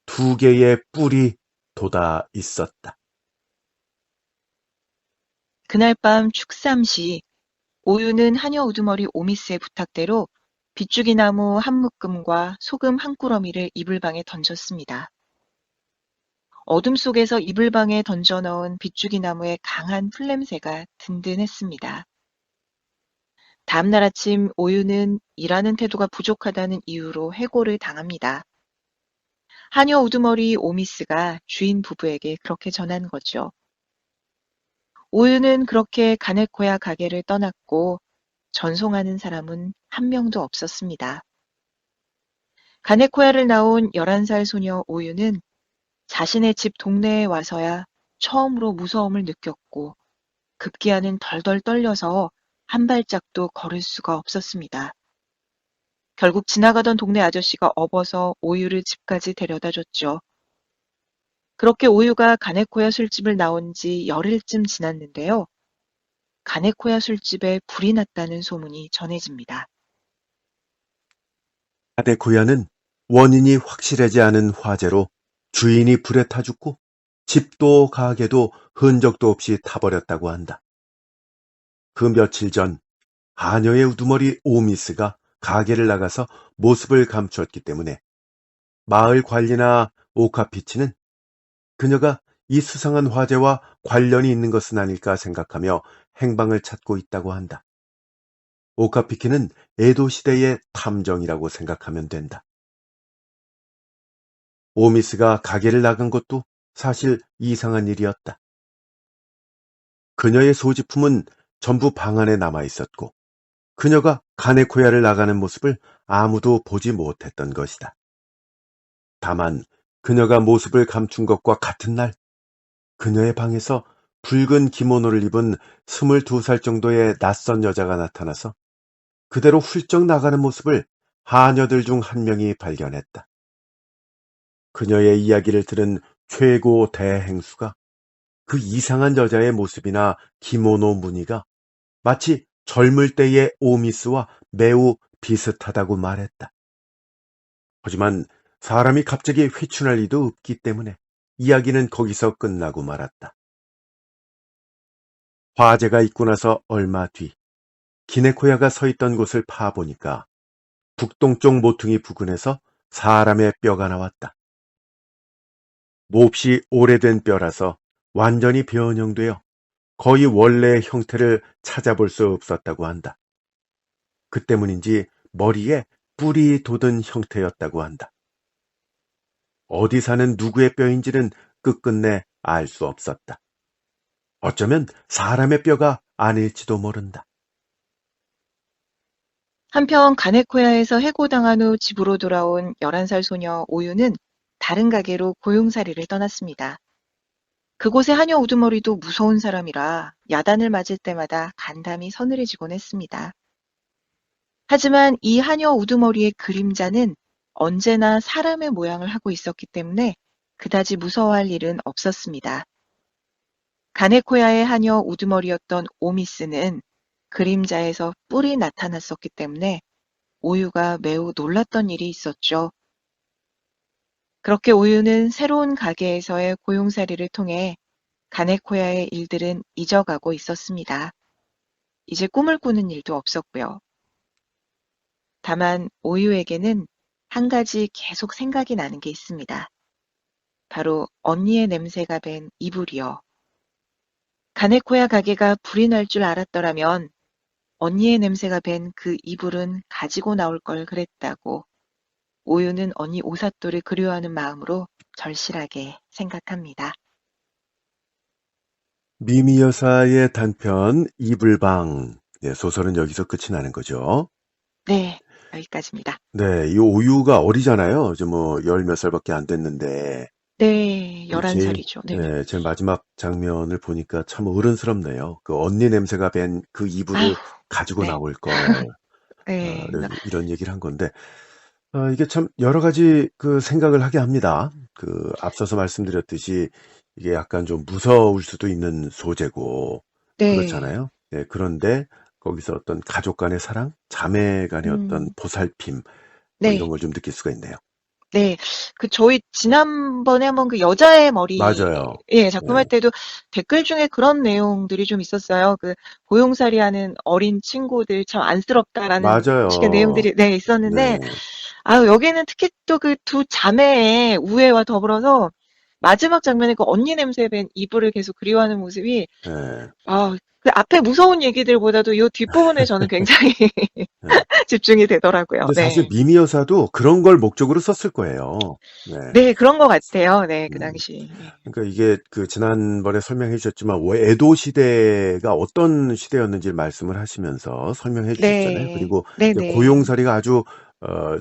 [SPEAKER 1] 2개의 뿔이 돋아 있었다.
[SPEAKER 2] 그날 밤 축삼시 오유는 하녀 우두머리 오미스의 부탁대로 빗죽이 나무 한 묶음과 소금 한 꾸러미를 이불방에 던졌습니다. 어둠 속에서 이불방에 던져 넣은 빗죽이 나무의 강한 풀냄새가 든든했습니다. 다음날 아침 오유는 일하는 태도가 부족하다는 이유로 해고를 당합니다. 하녀 우두머리 오미스가 주인 부부에게 그렇게 전한 거죠. 오유는 그렇게 가네코야 가게를 떠났고 전송하는 사람은 한 명도 없었습니다. 가네코야를 나온 11살 소녀 오유는 자신의 집 동네에 와서야 처음으로 무서움을 느꼈고 급기야는 덜덜 떨려서 한 발짝도 걸을 수가 없었습니다. 결국 지나가던 동네 아저씨가 업어서 오유를 집까지 데려다 줬죠. 그렇게 오유가 가네코야 술집을 나온 지 열흘쯤 지났는데요. 가네코야 술집에 불이 났다는 소문이 전해집니다.
[SPEAKER 1] 가네코야는 원인이 확실하지 않은 화재로 주인이 불에 타 죽고 집도 가게도 흔적도 없이 타버렸다고 한다. 그 며칠 전 하녀의 우두머리 오미스가 가게를 나가서 모습을 감추었기 때문에 마을 관리나 오카피치는 그녀가 이 수상한 화재와 관련이 있는 것은 아닐까 생각하며 행방을 찾고 있다고 한다. 오카피키는 에도 시대의 탐정이라고 생각하면 된다. 오미스가 가게를 나간 것도 사실 이상한 일이었다. 그녀의 소지품은 전부 방 안에 남아 있었고 그녀가 가네코야를 나가는 모습을 아무도 보지 못했던 것이다. 다만 그녀가 모습을 감춘 것과 같은 날 그녀의 방에서 붉은 기모노를 입은 22살 정도의 낯선 여자가 나타나서 그대로 훌쩍 나가는 모습을 하녀들 중 한 명이 발견했다. 그녀의 이야기를 들은 최고 대행수가 그 이상한 여자의 모습이나 기모노 무늬가 마치 젊을 때의 오미스와 매우 비슷하다고 말했다. 하지만 사람이 갑자기 회춘할 리도 없기 때문에 이야기는 거기서 끝나고 말았다. 화재가 있고 나서 얼마 뒤 기네코야가 서 있던 곳을 파보니까 북동쪽 모퉁이 부근에서 사람의 뼈가 나왔다. 몹시 오래된 뼈라서 완전히 변형되어 거의 원래의 형태를 찾아볼 수 없었다고 한다. 그 때문인지 머리에 뿔이 돋은 형태였다고 한다. 어디 사는 누구의 뼈인지는 끝끝내 알 수 없었다. 어쩌면 사람의 뼈가 아닐지도 모른다.
[SPEAKER 2] 한편 가네코야에서 해고당한 후 집으로 돌아온 11살 소녀 오유는 다른 가게로 고용살이를 떠났습니다. 그곳의 하녀 우두머리도 무서운 사람이라 야단을 맞을 때마다 간담이 서늘해지곤 했습니다. 하지만 이 하녀 우두머리의 그림자는 언제나 사람의 모양을 하고 있었기 때문에 그다지 무서워할 일은 없었습니다. 가네코야의 하녀 우두머리였던 오미스는 그림자에서 뿔이 나타났었기 때문에 오유가 매우 놀랐던 일이 있었죠. 그렇게 오유는 새로운 가게에서의 고용살이를 통해 가네코야의 일들은 잊어가고 있었습니다. 이제 꿈을 꾸는 일도 없었고요. 다만 오유에게는 한 가지 계속 생각이 나는 게 있습니다. 바로 언니의 냄새가 밴 이불이요. 가네코야 가게가 불이 날 줄 알았더라면 언니의 냄새가 밴 그 이불은 가지고 나올 걸 그랬다고 오유는 언니 오사토를 그리워하는 마음으로 절실하게 생각합니다.
[SPEAKER 1] 미미 여사의 단편 이불방. 네, 소설은 여기서 끝이 나는 거죠.
[SPEAKER 2] 네, 여기까지입니다.
[SPEAKER 1] 네, 이 오유가 어리잖아요. 이제 뭐 열 몇 살밖에 안 됐는데
[SPEAKER 2] 네,
[SPEAKER 1] 제일
[SPEAKER 2] 11살이죠. 네네.
[SPEAKER 1] 네, 제일 마지막 장면을 보니까 참 어른스럽네요. 그 언니 냄새가 밴 그
[SPEAKER 2] 아휴,
[SPEAKER 1] 이불을 가지고
[SPEAKER 2] 네.
[SPEAKER 1] 나올 걸
[SPEAKER 2] 네,
[SPEAKER 1] 이런 얘기를 한 건데 이게 참 여러 가지 그 생각을 하게 합니다. 그 앞서서 말씀드렸듯이 이게 약간 좀 무서울 수도 있는 소재고
[SPEAKER 2] 네,
[SPEAKER 1] 그렇잖아요. 네, 그런데 거기서 어떤 가족 간의 사랑, 자매 간의 어떤
[SPEAKER 2] 음,
[SPEAKER 1] 보살핌 뭐 이런
[SPEAKER 2] 네,
[SPEAKER 1] 걸 좀 느낄 수가 있네요.
[SPEAKER 2] 네. 저희 지난번에 한번 그 여자의 머리,
[SPEAKER 1] 맞아요.
[SPEAKER 2] 예,
[SPEAKER 1] 네,
[SPEAKER 2] 작품 할 때도 댓글 중에 그런 내용들이 좀 있었어요. 그 고용살이 하는 어린 친구들 참 안쓰럽다라는 식의
[SPEAKER 1] 맞아요.
[SPEAKER 2] 내용들이, 네, 있었는데,
[SPEAKER 1] 네,
[SPEAKER 2] 여기는 특히 또 그 두 자매의 우애와 더불어서 마지막 장면에 그 언니 냄새 밴 이불을 계속 그리워하는 모습이,
[SPEAKER 1] 네,
[SPEAKER 2] 그 앞에 무서운 얘기들보다도 이 뒷부분에 저는 굉장히
[SPEAKER 1] 네.
[SPEAKER 2] 집중이 되더라고요.
[SPEAKER 1] 근데 사실
[SPEAKER 2] 네.
[SPEAKER 1] 미미 여사도 그런 걸 목적으로 썼을 거예요. 네.
[SPEAKER 2] 네, 그런 것 같아요. 네, 그
[SPEAKER 1] 음.
[SPEAKER 2] 당시. 네.
[SPEAKER 1] 그러니까 이게 그 지난번에 설명해 주셨지만 왜 에도 시대가 어떤 시대였는지 말씀을 하시면서 설명해 주셨잖아요.
[SPEAKER 2] 네,
[SPEAKER 1] 그리고 이제
[SPEAKER 2] 네네,
[SPEAKER 1] 고용살이가 아주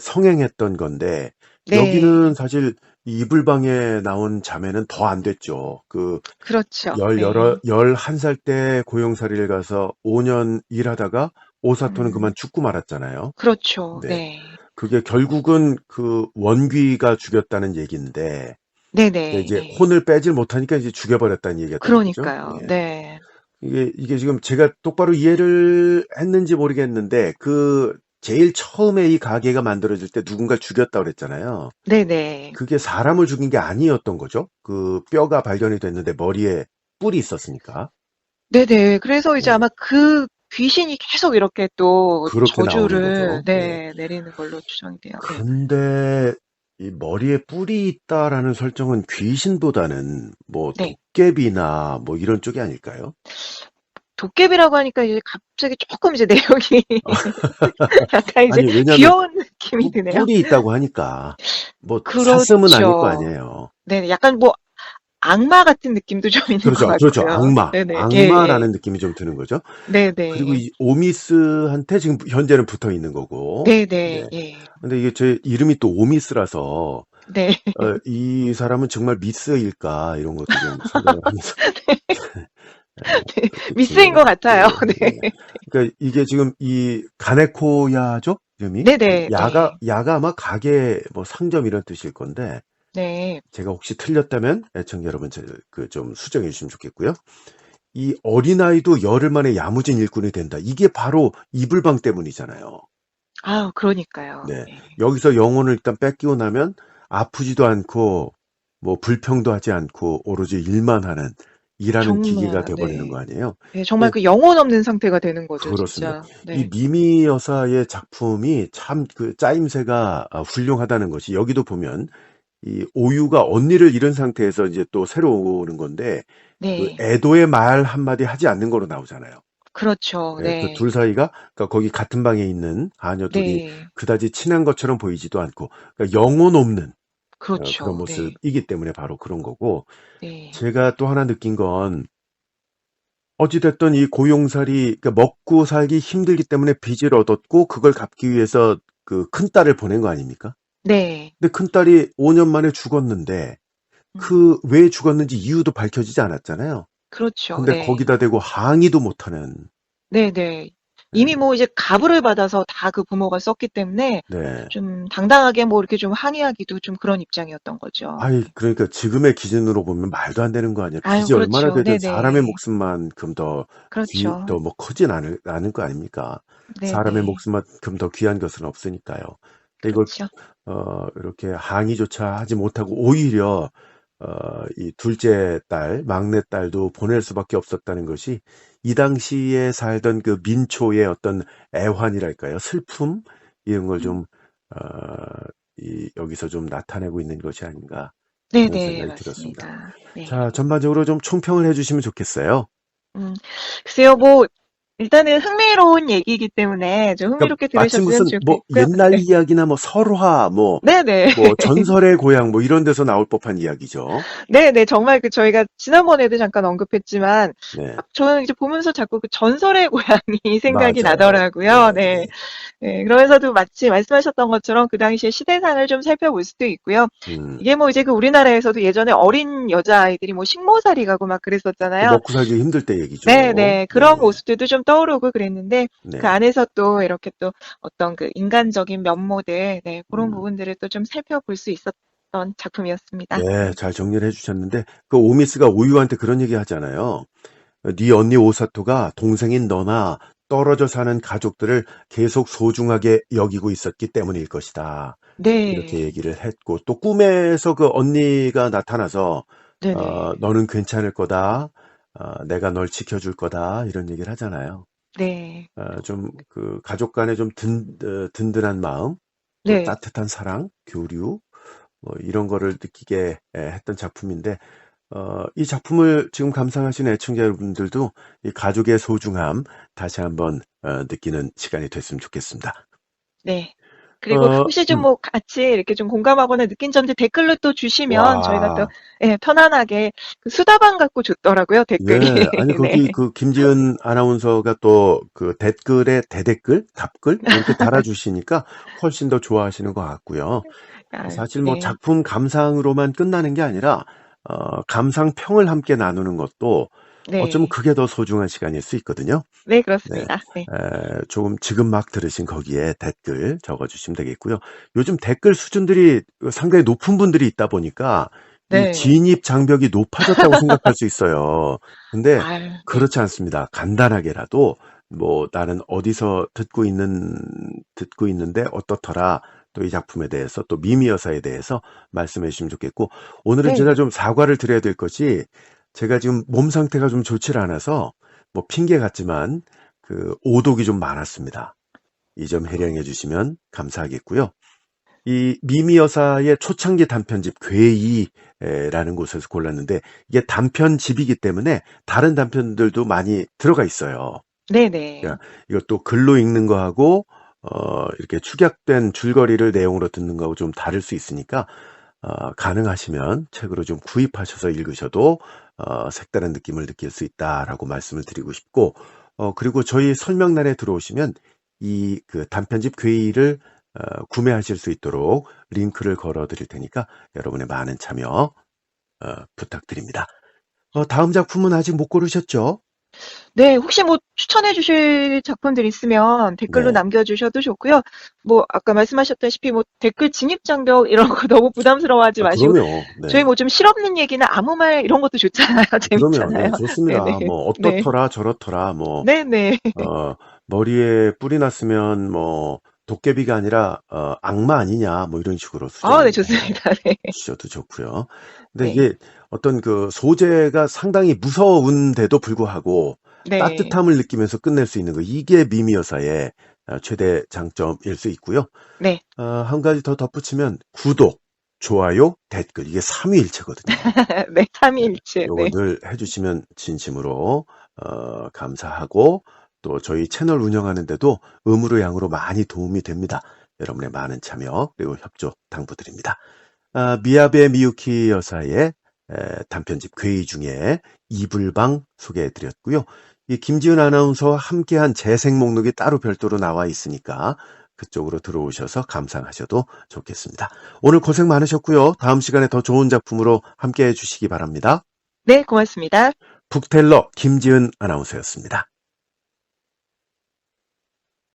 [SPEAKER 1] 성행했던 건데 여기는
[SPEAKER 2] 네,
[SPEAKER 1] 사실 이 이불방에 나온 자매는 더 안 됐죠. 그
[SPEAKER 2] 그렇죠.
[SPEAKER 1] 열 여러
[SPEAKER 2] 네,
[SPEAKER 1] 11살 때 고용살이를 가서 5년 일하다가 오사토는 그만
[SPEAKER 2] 음,
[SPEAKER 1] 죽고 말았잖아요.
[SPEAKER 2] 그렇죠.
[SPEAKER 1] 네.
[SPEAKER 2] 네,
[SPEAKER 1] 그게 결국은 그 원귀가 죽였다는 얘기인데 근데
[SPEAKER 2] 네네,
[SPEAKER 1] 이제
[SPEAKER 2] 네.
[SPEAKER 1] 혼을 빼질 못하니까 이제 죽여버렸다는 얘기였다는 거죠.
[SPEAKER 2] 그러니까요.
[SPEAKER 1] 예.
[SPEAKER 2] 네,
[SPEAKER 1] 이게 지금 제가 똑바로 이해를 했는지 모르겠는데 그 제일 처음에 이 가게가 만들어질 때 누군가 죽였다고 그랬잖아요.
[SPEAKER 2] 네네,
[SPEAKER 1] 그게 사람을 죽인 게 아니었던 거죠. 그 뼈가 발견이 됐는데 머리에 뿔이 있었으니까.
[SPEAKER 2] 네네. 그래서 이제
[SPEAKER 1] 예.
[SPEAKER 2] 아마 그 귀신이 계속 이렇게 또
[SPEAKER 1] 그렇게 나오는
[SPEAKER 2] 저주를,
[SPEAKER 1] 거죠. 예.
[SPEAKER 2] 네, 내리는 걸로 추정이 돼요. 네.
[SPEAKER 1] 근데 이 머리에 뿔이 있다라는 설정은 귀신보다는 뭐
[SPEAKER 2] 네.
[SPEAKER 1] 도깨비나 뭐 이런 쪽이 아닐까요?
[SPEAKER 2] 도깨비라고 하니까 이제 갑자기 조금 이제 내용이 약간 이제
[SPEAKER 1] 아니, 왜냐하면
[SPEAKER 2] 귀여운 느낌이 드네요.
[SPEAKER 1] 뿔이 있다고 하니까 뭐 사슴은 아닐 거
[SPEAKER 2] 그렇죠.
[SPEAKER 1] 아니에요.
[SPEAKER 2] 네, 약간 뭐 악마 같은 느낌도 좀 있는 것
[SPEAKER 1] 그렇죠, 그렇죠.
[SPEAKER 2] 같고요.
[SPEAKER 1] 악마,
[SPEAKER 2] 네네, 예, 예.
[SPEAKER 1] 악마라는 느낌이 좀 드는 거죠. 그리고
[SPEAKER 2] 네네.
[SPEAKER 1] 이 오미스한테 지금 현재는 붙어 있는 거고,
[SPEAKER 2] 네네,
[SPEAKER 1] 네.
[SPEAKER 2] 예.
[SPEAKER 1] 근데 이게 제 이름이 또 오미스라서
[SPEAKER 2] 네.
[SPEAKER 1] 이 사람은 정말 미스일까 이런 것도 좀 생각을 하면서 그렇게
[SPEAKER 2] 미스인 것
[SPEAKER 1] 진행을
[SPEAKER 2] 같아요.
[SPEAKER 1] 했고, 네.
[SPEAKER 2] 네.
[SPEAKER 1] 그러니까 이게 지금 이 가네코야죠? 이름이?
[SPEAKER 2] 네네, 네.
[SPEAKER 1] 야가 아마 가게 뭐 상점 이런 뜻일 건데,
[SPEAKER 2] 네.
[SPEAKER 1] 제가 혹시 틀렸다면 애청자 여러분 그 좀 수정해 주시면 좋겠고요. 이 어린아이도 열흘 만에 야무진 일꾼이 된다. 이게 바로 이불방 때문이잖아요.
[SPEAKER 2] 그러니까요.
[SPEAKER 1] 네.
[SPEAKER 2] 네.
[SPEAKER 1] 여기서 영혼을 일단 뺏기고 나면 아프지도 않고 뭐 불평도 하지 않고 오로지 일만 하는 일하는 기계가
[SPEAKER 2] 정말,
[SPEAKER 1] 돼버리는 거
[SPEAKER 2] 네.
[SPEAKER 1] 아니에요?
[SPEAKER 2] 네, 정말
[SPEAKER 1] 예,
[SPEAKER 2] 그 영혼 없는 상태가 되는 거죠,
[SPEAKER 1] 그렇습니다.
[SPEAKER 2] 진짜.
[SPEAKER 1] 이
[SPEAKER 2] 네.
[SPEAKER 1] 미미 여사의 작품이 참 그 짜임새가 훌륭하다는 것이 여기도 보면 이 오유가 언니를 잃은 상태에서 이제 또 새로 오는 건데 그
[SPEAKER 2] 네.
[SPEAKER 1] 애도의 말 한마디 하지 않는 거로 나오잖아요.
[SPEAKER 2] 그렇죠.
[SPEAKER 1] 예, 그
[SPEAKER 2] 네.
[SPEAKER 1] 둘 사이가 그러니까 거기 같은 방에 있는 하녀 둘이
[SPEAKER 2] 네.
[SPEAKER 1] 그다지 친한 것처럼 보이지도 않고 그러니까 영혼 없는 그런
[SPEAKER 2] 그렇죠. 네.
[SPEAKER 1] 모습이기 때문에 바로 그런 거고
[SPEAKER 2] 네.
[SPEAKER 1] 제가 또 하나 느낀 건 어찌됐든 이 고용살이 그러니까 먹고 살기 힘들기 때문에 빚을 얻었고 그걸 갚기 위해서 그 큰딸을 보낸 거 아닙니까?
[SPEAKER 2] 네.
[SPEAKER 1] 근데 큰딸이 5년 만에 죽었는데
[SPEAKER 2] 음.
[SPEAKER 1] 그 왜 죽었는지 이유도 밝혀지지 않았잖아요.
[SPEAKER 2] 그렇죠.
[SPEAKER 1] 근데
[SPEAKER 2] 네.
[SPEAKER 1] 거기다 대고 항의도 못하는.
[SPEAKER 2] 네네. 이미
[SPEAKER 1] 예,
[SPEAKER 2] 뭐 이제 가부를 받아서 다 그 부모가 썼기 때문에
[SPEAKER 1] 네.
[SPEAKER 2] 좀 당당하게 뭐 이렇게 좀 항의하기도 좀 그런 입장이었던 거죠.
[SPEAKER 1] 아이, 그러니까 지금의 기준으로 보면 말도 안 되는 거 아니에요.
[SPEAKER 2] 아유,
[SPEAKER 1] 빚이 얼마나
[SPEAKER 2] 그렇죠.
[SPEAKER 1] 되든 사람의
[SPEAKER 2] 네네.
[SPEAKER 1] 목숨만큼 더
[SPEAKER 2] 그렇죠.
[SPEAKER 1] 더 뭐 크진 않을 거 아닙니까? 사람의
[SPEAKER 2] 네네.
[SPEAKER 1] 목숨만큼 더 귀한 것은 없으니까요. 근데 이걸
[SPEAKER 2] 그렇죠.
[SPEAKER 1] 이렇게 항의조차 하지 못하고 오히려 이 둘째 딸, 막내 딸도 보낼 수밖에 없었다는 것이 이 당시에 살던 그 민초의 어떤 애환이랄까요? 슬픔? 이런 걸
[SPEAKER 2] 음.
[SPEAKER 1] 좀, 여기서 좀 나타내고 있는 것이 아닌가 그런
[SPEAKER 2] 네네.
[SPEAKER 1] 생각이 들었습니다.
[SPEAKER 2] 맞습니다. 네.
[SPEAKER 1] 자, 전반적으로 좀 총평을 해주시면 좋겠어요.
[SPEAKER 2] 음. 글쎄요, 뭐 일단은 흥미로운 얘기이기 때문에 좀
[SPEAKER 1] 그러니까
[SPEAKER 2] 흥미롭게
[SPEAKER 1] 마치
[SPEAKER 2] 들으셨으면
[SPEAKER 1] 무슨 뭐
[SPEAKER 2] 좋겠고요.
[SPEAKER 1] 옛날
[SPEAKER 2] 네.
[SPEAKER 1] 이야기나 뭐 설화,
[SPEAKER 2] 네네.
[SPEAKER 1] 뭐 전설의 고향 뭐 이런 데서 나올 법한 이야기죠.
[SPEAKER 2] 네네. 정말 그 저희가 지난번에도 잠깐 언급했지만
[SPEAKER 1] 네,
[SPEAKER 2] 저는 이제 보면서 자꾸 그 전설의 고향이 생각이
[SPEAKER 1] 맞아요.
[SPEAKER 2] 나더라고요.
[SPEAKER 1] 네,
[SPEAKER 2] 네.
[SPEAKER 1] 네.
[SPEAKER 2] 네. 그러면서도 마치 말씀하셨던 것처럼 그 당시의 시대상을 좀 살펴볼 수도 있고요.
[SPEAKER 1] 음.
[SPEAKER 2] 이게 뭐 이제 그 우리나라에서도 예전에 어린 여자아이들이 뭐 식모살이 가고 막
[SPEAKER 1] 그
[SPEAKER 2] 그랬었잖아요.
[SPEAKER 1] 먹고 살기 힘들 때 얘기죠.
[SPEAKER 2] 네네.
[SPEAKER 1] 네,
[SPEAKER 2] 그런 모습들도 좀 떠오르고 그랬는데 그
[SPEAKER 1] 네.
[SPEAKER 2] 안에서 또 이렇게 또 어떤 그 인간적인 면모들, 네. 그런
[SPEAKER 1] 음,
[SPEAKER 2] 부분들을 또 좀 살펴볼 수 있었던 작품이었습니다.
[SPEAKER 1] 네,
[SPEAKER 2] 네.
[SPEAKER 1] 잘 정리를 해주셨는데 그 오미스가 오유한테 그런 얘기 하잖아요. 네 언니 오사토가 동생인 너나 떨어져 사는 가족들을 계속 소중하게 여기고 있었기 때문일 것이다. 이렇게
[SPEAKER 2] 네.
[SPEAKER 1] 얘기를 했고 또 꿈에서 그 언니가 나타나서
[SPEAKER 2] 네네.
[SPEAKER 1] 너는 괜찮을 거다. 내가 널 지켜줄 거다. 이런 얘기를 하잖아요.
[SPEAKER 2] 네.
[SPEAKER 1] 좀 그 가족 간의 좀 든든한 마음, 또
[SPEAKER 2] 네.
[SPEAKER 1] 따뜻한 사랑, 교류, 뭐 이런 거를 느끼게 했던 작품인데, 이 작품을 지금 감상하시는 애청자 여러분들도 이 가족의 소중함 다시 한번 느끼는 시간이 됐으면 좋겠습니다.
[SPEAKER 2] 네. 그리고
[SPEAKER 1] 어,
[SPEAKER 2] 혹시 좀 뭐 같이 이렇게 좀 공감하거나 느낀 점들 댓글로 또 주시면 저희가 또
[SPEAKER 1] 와,
[SPEAKER 2] 예, 편안하게 그 수다방 갖고 좋더라고요, 댓글이.
[SPEAKER 1] 예, 아니
[SPEAKER 2] 네.
[SPEAKER 1] 거기 그 김지은 아나운서가 또 그 댓글에 대댓글, 답글 이렇게 달아주시니까 훨씬 더 좋아하시는 것 같고요.
[SPEAKER 2] 아,
[SPEAKER 1] 사실 뭐
[SPEAKER 2] 네.
[SPEAKER 1] 작품 감상으로만 끝나는 게 아니라 감상평을 함께 나누는 것도 어쩌면
[SPEAKER 2] 네.
[SPEAKER 1] 그게 더 소중한 시간일 수 있거든요.
[SPEAKER 2] 네,
[SPEAKER 1] 네.
[SPEAKER 2] 그렇습니다. 네.
[SPEAKER 1] 조금 지금 막 들으신 거기에 댓글 적어주시면 되겠고요. 요즘 댓글 수준들이 상당히 높은 분들이 있다 보니까 이
[SPEAKER 2] 네.
[SPEAKER 1] 진입 장벽이 높아졌다고 생각할 수 있어요. 근데
[SPEAKER 2] 아유, 네.
[SPEAKER 1] 그렇지 않습니다. 간단하게라도 뭐 나는 어디서 듣고 있는데 어떻더라. 또 이 작품에 대해서 또 미미 여사에 대해서 말씀해 주시면 좋겠고 오늘은 제가
[SPEAKER 2] 네.
[SPEAKER 1] 좀 사과를 드려야 될 것이 제가 지금 몸 상태가 좀 좋지 않아서 뭐 핑계 같지만 그 오독이 좀 많았습니다. 이 점 해령해 주시면 감사하겠고요. 이 미미 여사의 초창기 단편집 괴이라는 곳에서 골랐는데 이게 단편집이기 때문에 다른 단편들도 많이 들어가 있어요.
[SPEAKER 2] 네네.
[SPEAKER 1] 그러니까 이것도 글로 읽는 거하고 이렇게 축약된 줄거리를 내용으로 듣는 거하고 좀 다를 수 있으니까 가능하시면 책으로 좀 구입하셔서 읽으셔도 색다른 느낌을 느낄 수 있다라고 말씀을 드리고 싶고 그리고 저희 설명란에 들어오시면 이 그 단편집 괴이를 구매하실 수 있도록 링크를 걸어 드릴 테니까 여러분의 많은 참여 부탁드립니다. 다음 작품은 아직 못 고르셨죠?
[SPEAKER 2] 네, 혹시 뭐 추천해 주실 작품들 있으면 댓글로
[SPEAKER 1] 네.
[SPEAKER 2] 남겨주셔도 좋고요. 뭐 아까 말씀하셨다시피 뭐 댓글 진입 장벽 이런 거 너무 부담스러워하지 마시고
[SPEAKER 1] 그럼요.
[SPEAKER 2] 저희
[SPEAKER 1] 네.
[SPEAKER 2] 뭐 좀 실없는 얘기나 아무 말 이런 것도 좋잖아요.
[SPEAKER 1] 그러면 네,
[SPEAKER 2] 재밌잖아요. 네네.
[SPEAKER 1] 좋습니다. 뭐
[SPEAKER 2] 네.
[SPEAKER 1] 어떻더라 저렇더라 뭐
[SPEAKER 2] 네네.
[SPEAKER 1] 머리에 뿔이 났으면 뭐 도깨비가 아니라 악마 아니냐 뭐 이런 식으로
[SPEAKER 2] 아, 네,
[SPEAKER 1] 수정해
[SPEAKER 2] 좋습니다. 네.
[SPEAKER 1] 주셔도 좋고요. 근데
[SPEAKER 2] 네.
[SPEAKER 1] 이게 어떤 그 소재가 상당히 무서운데도 불구하고
[SPEAKER 2] 네.
[SPEAKER 1] 따뜻함을 느끼면서 끝낼 수 있는 거, 이게 미미 여사의 최대 장점일 수 있고요.
[SPEAKER 2] 네.
[SPEAKER 1] 한 가지 더 덧붙이면 구독, 좋아요, 댓글, 이게 삼위일체거든요.
[SPEAKER 2] 네. 삼위일체.
[SPEAKER 1] 요거
[SPEAKER 2] 네.
[SPEAKER 1] 늘 해주시면 진심으로 감사하고, 또 저희 채널 운영하는데도 음으로 양으로 많이 도움이 됩니다. 여러분의 많은 참여 그리고 협조 당부드립니다. 미야베 미유키 여사의 단편집 괴이 중에 이불방 소개해드렸고요. 이 김지은 아나운서와 함께한 재생 목록이 따로 별도로 나와 있으니까 그쪽으로 들어오셔서 감상하셔도 좋겠습니다. 오늘 고생 많으셨고요. 다음 시간에 더 좋은 작품으로 함께해 주시기 바랍니다.
[SPEAKER 2] 네. 고맙습니다.
[SPEAKER 1] 북텔러 김지은 아나운서였습니다.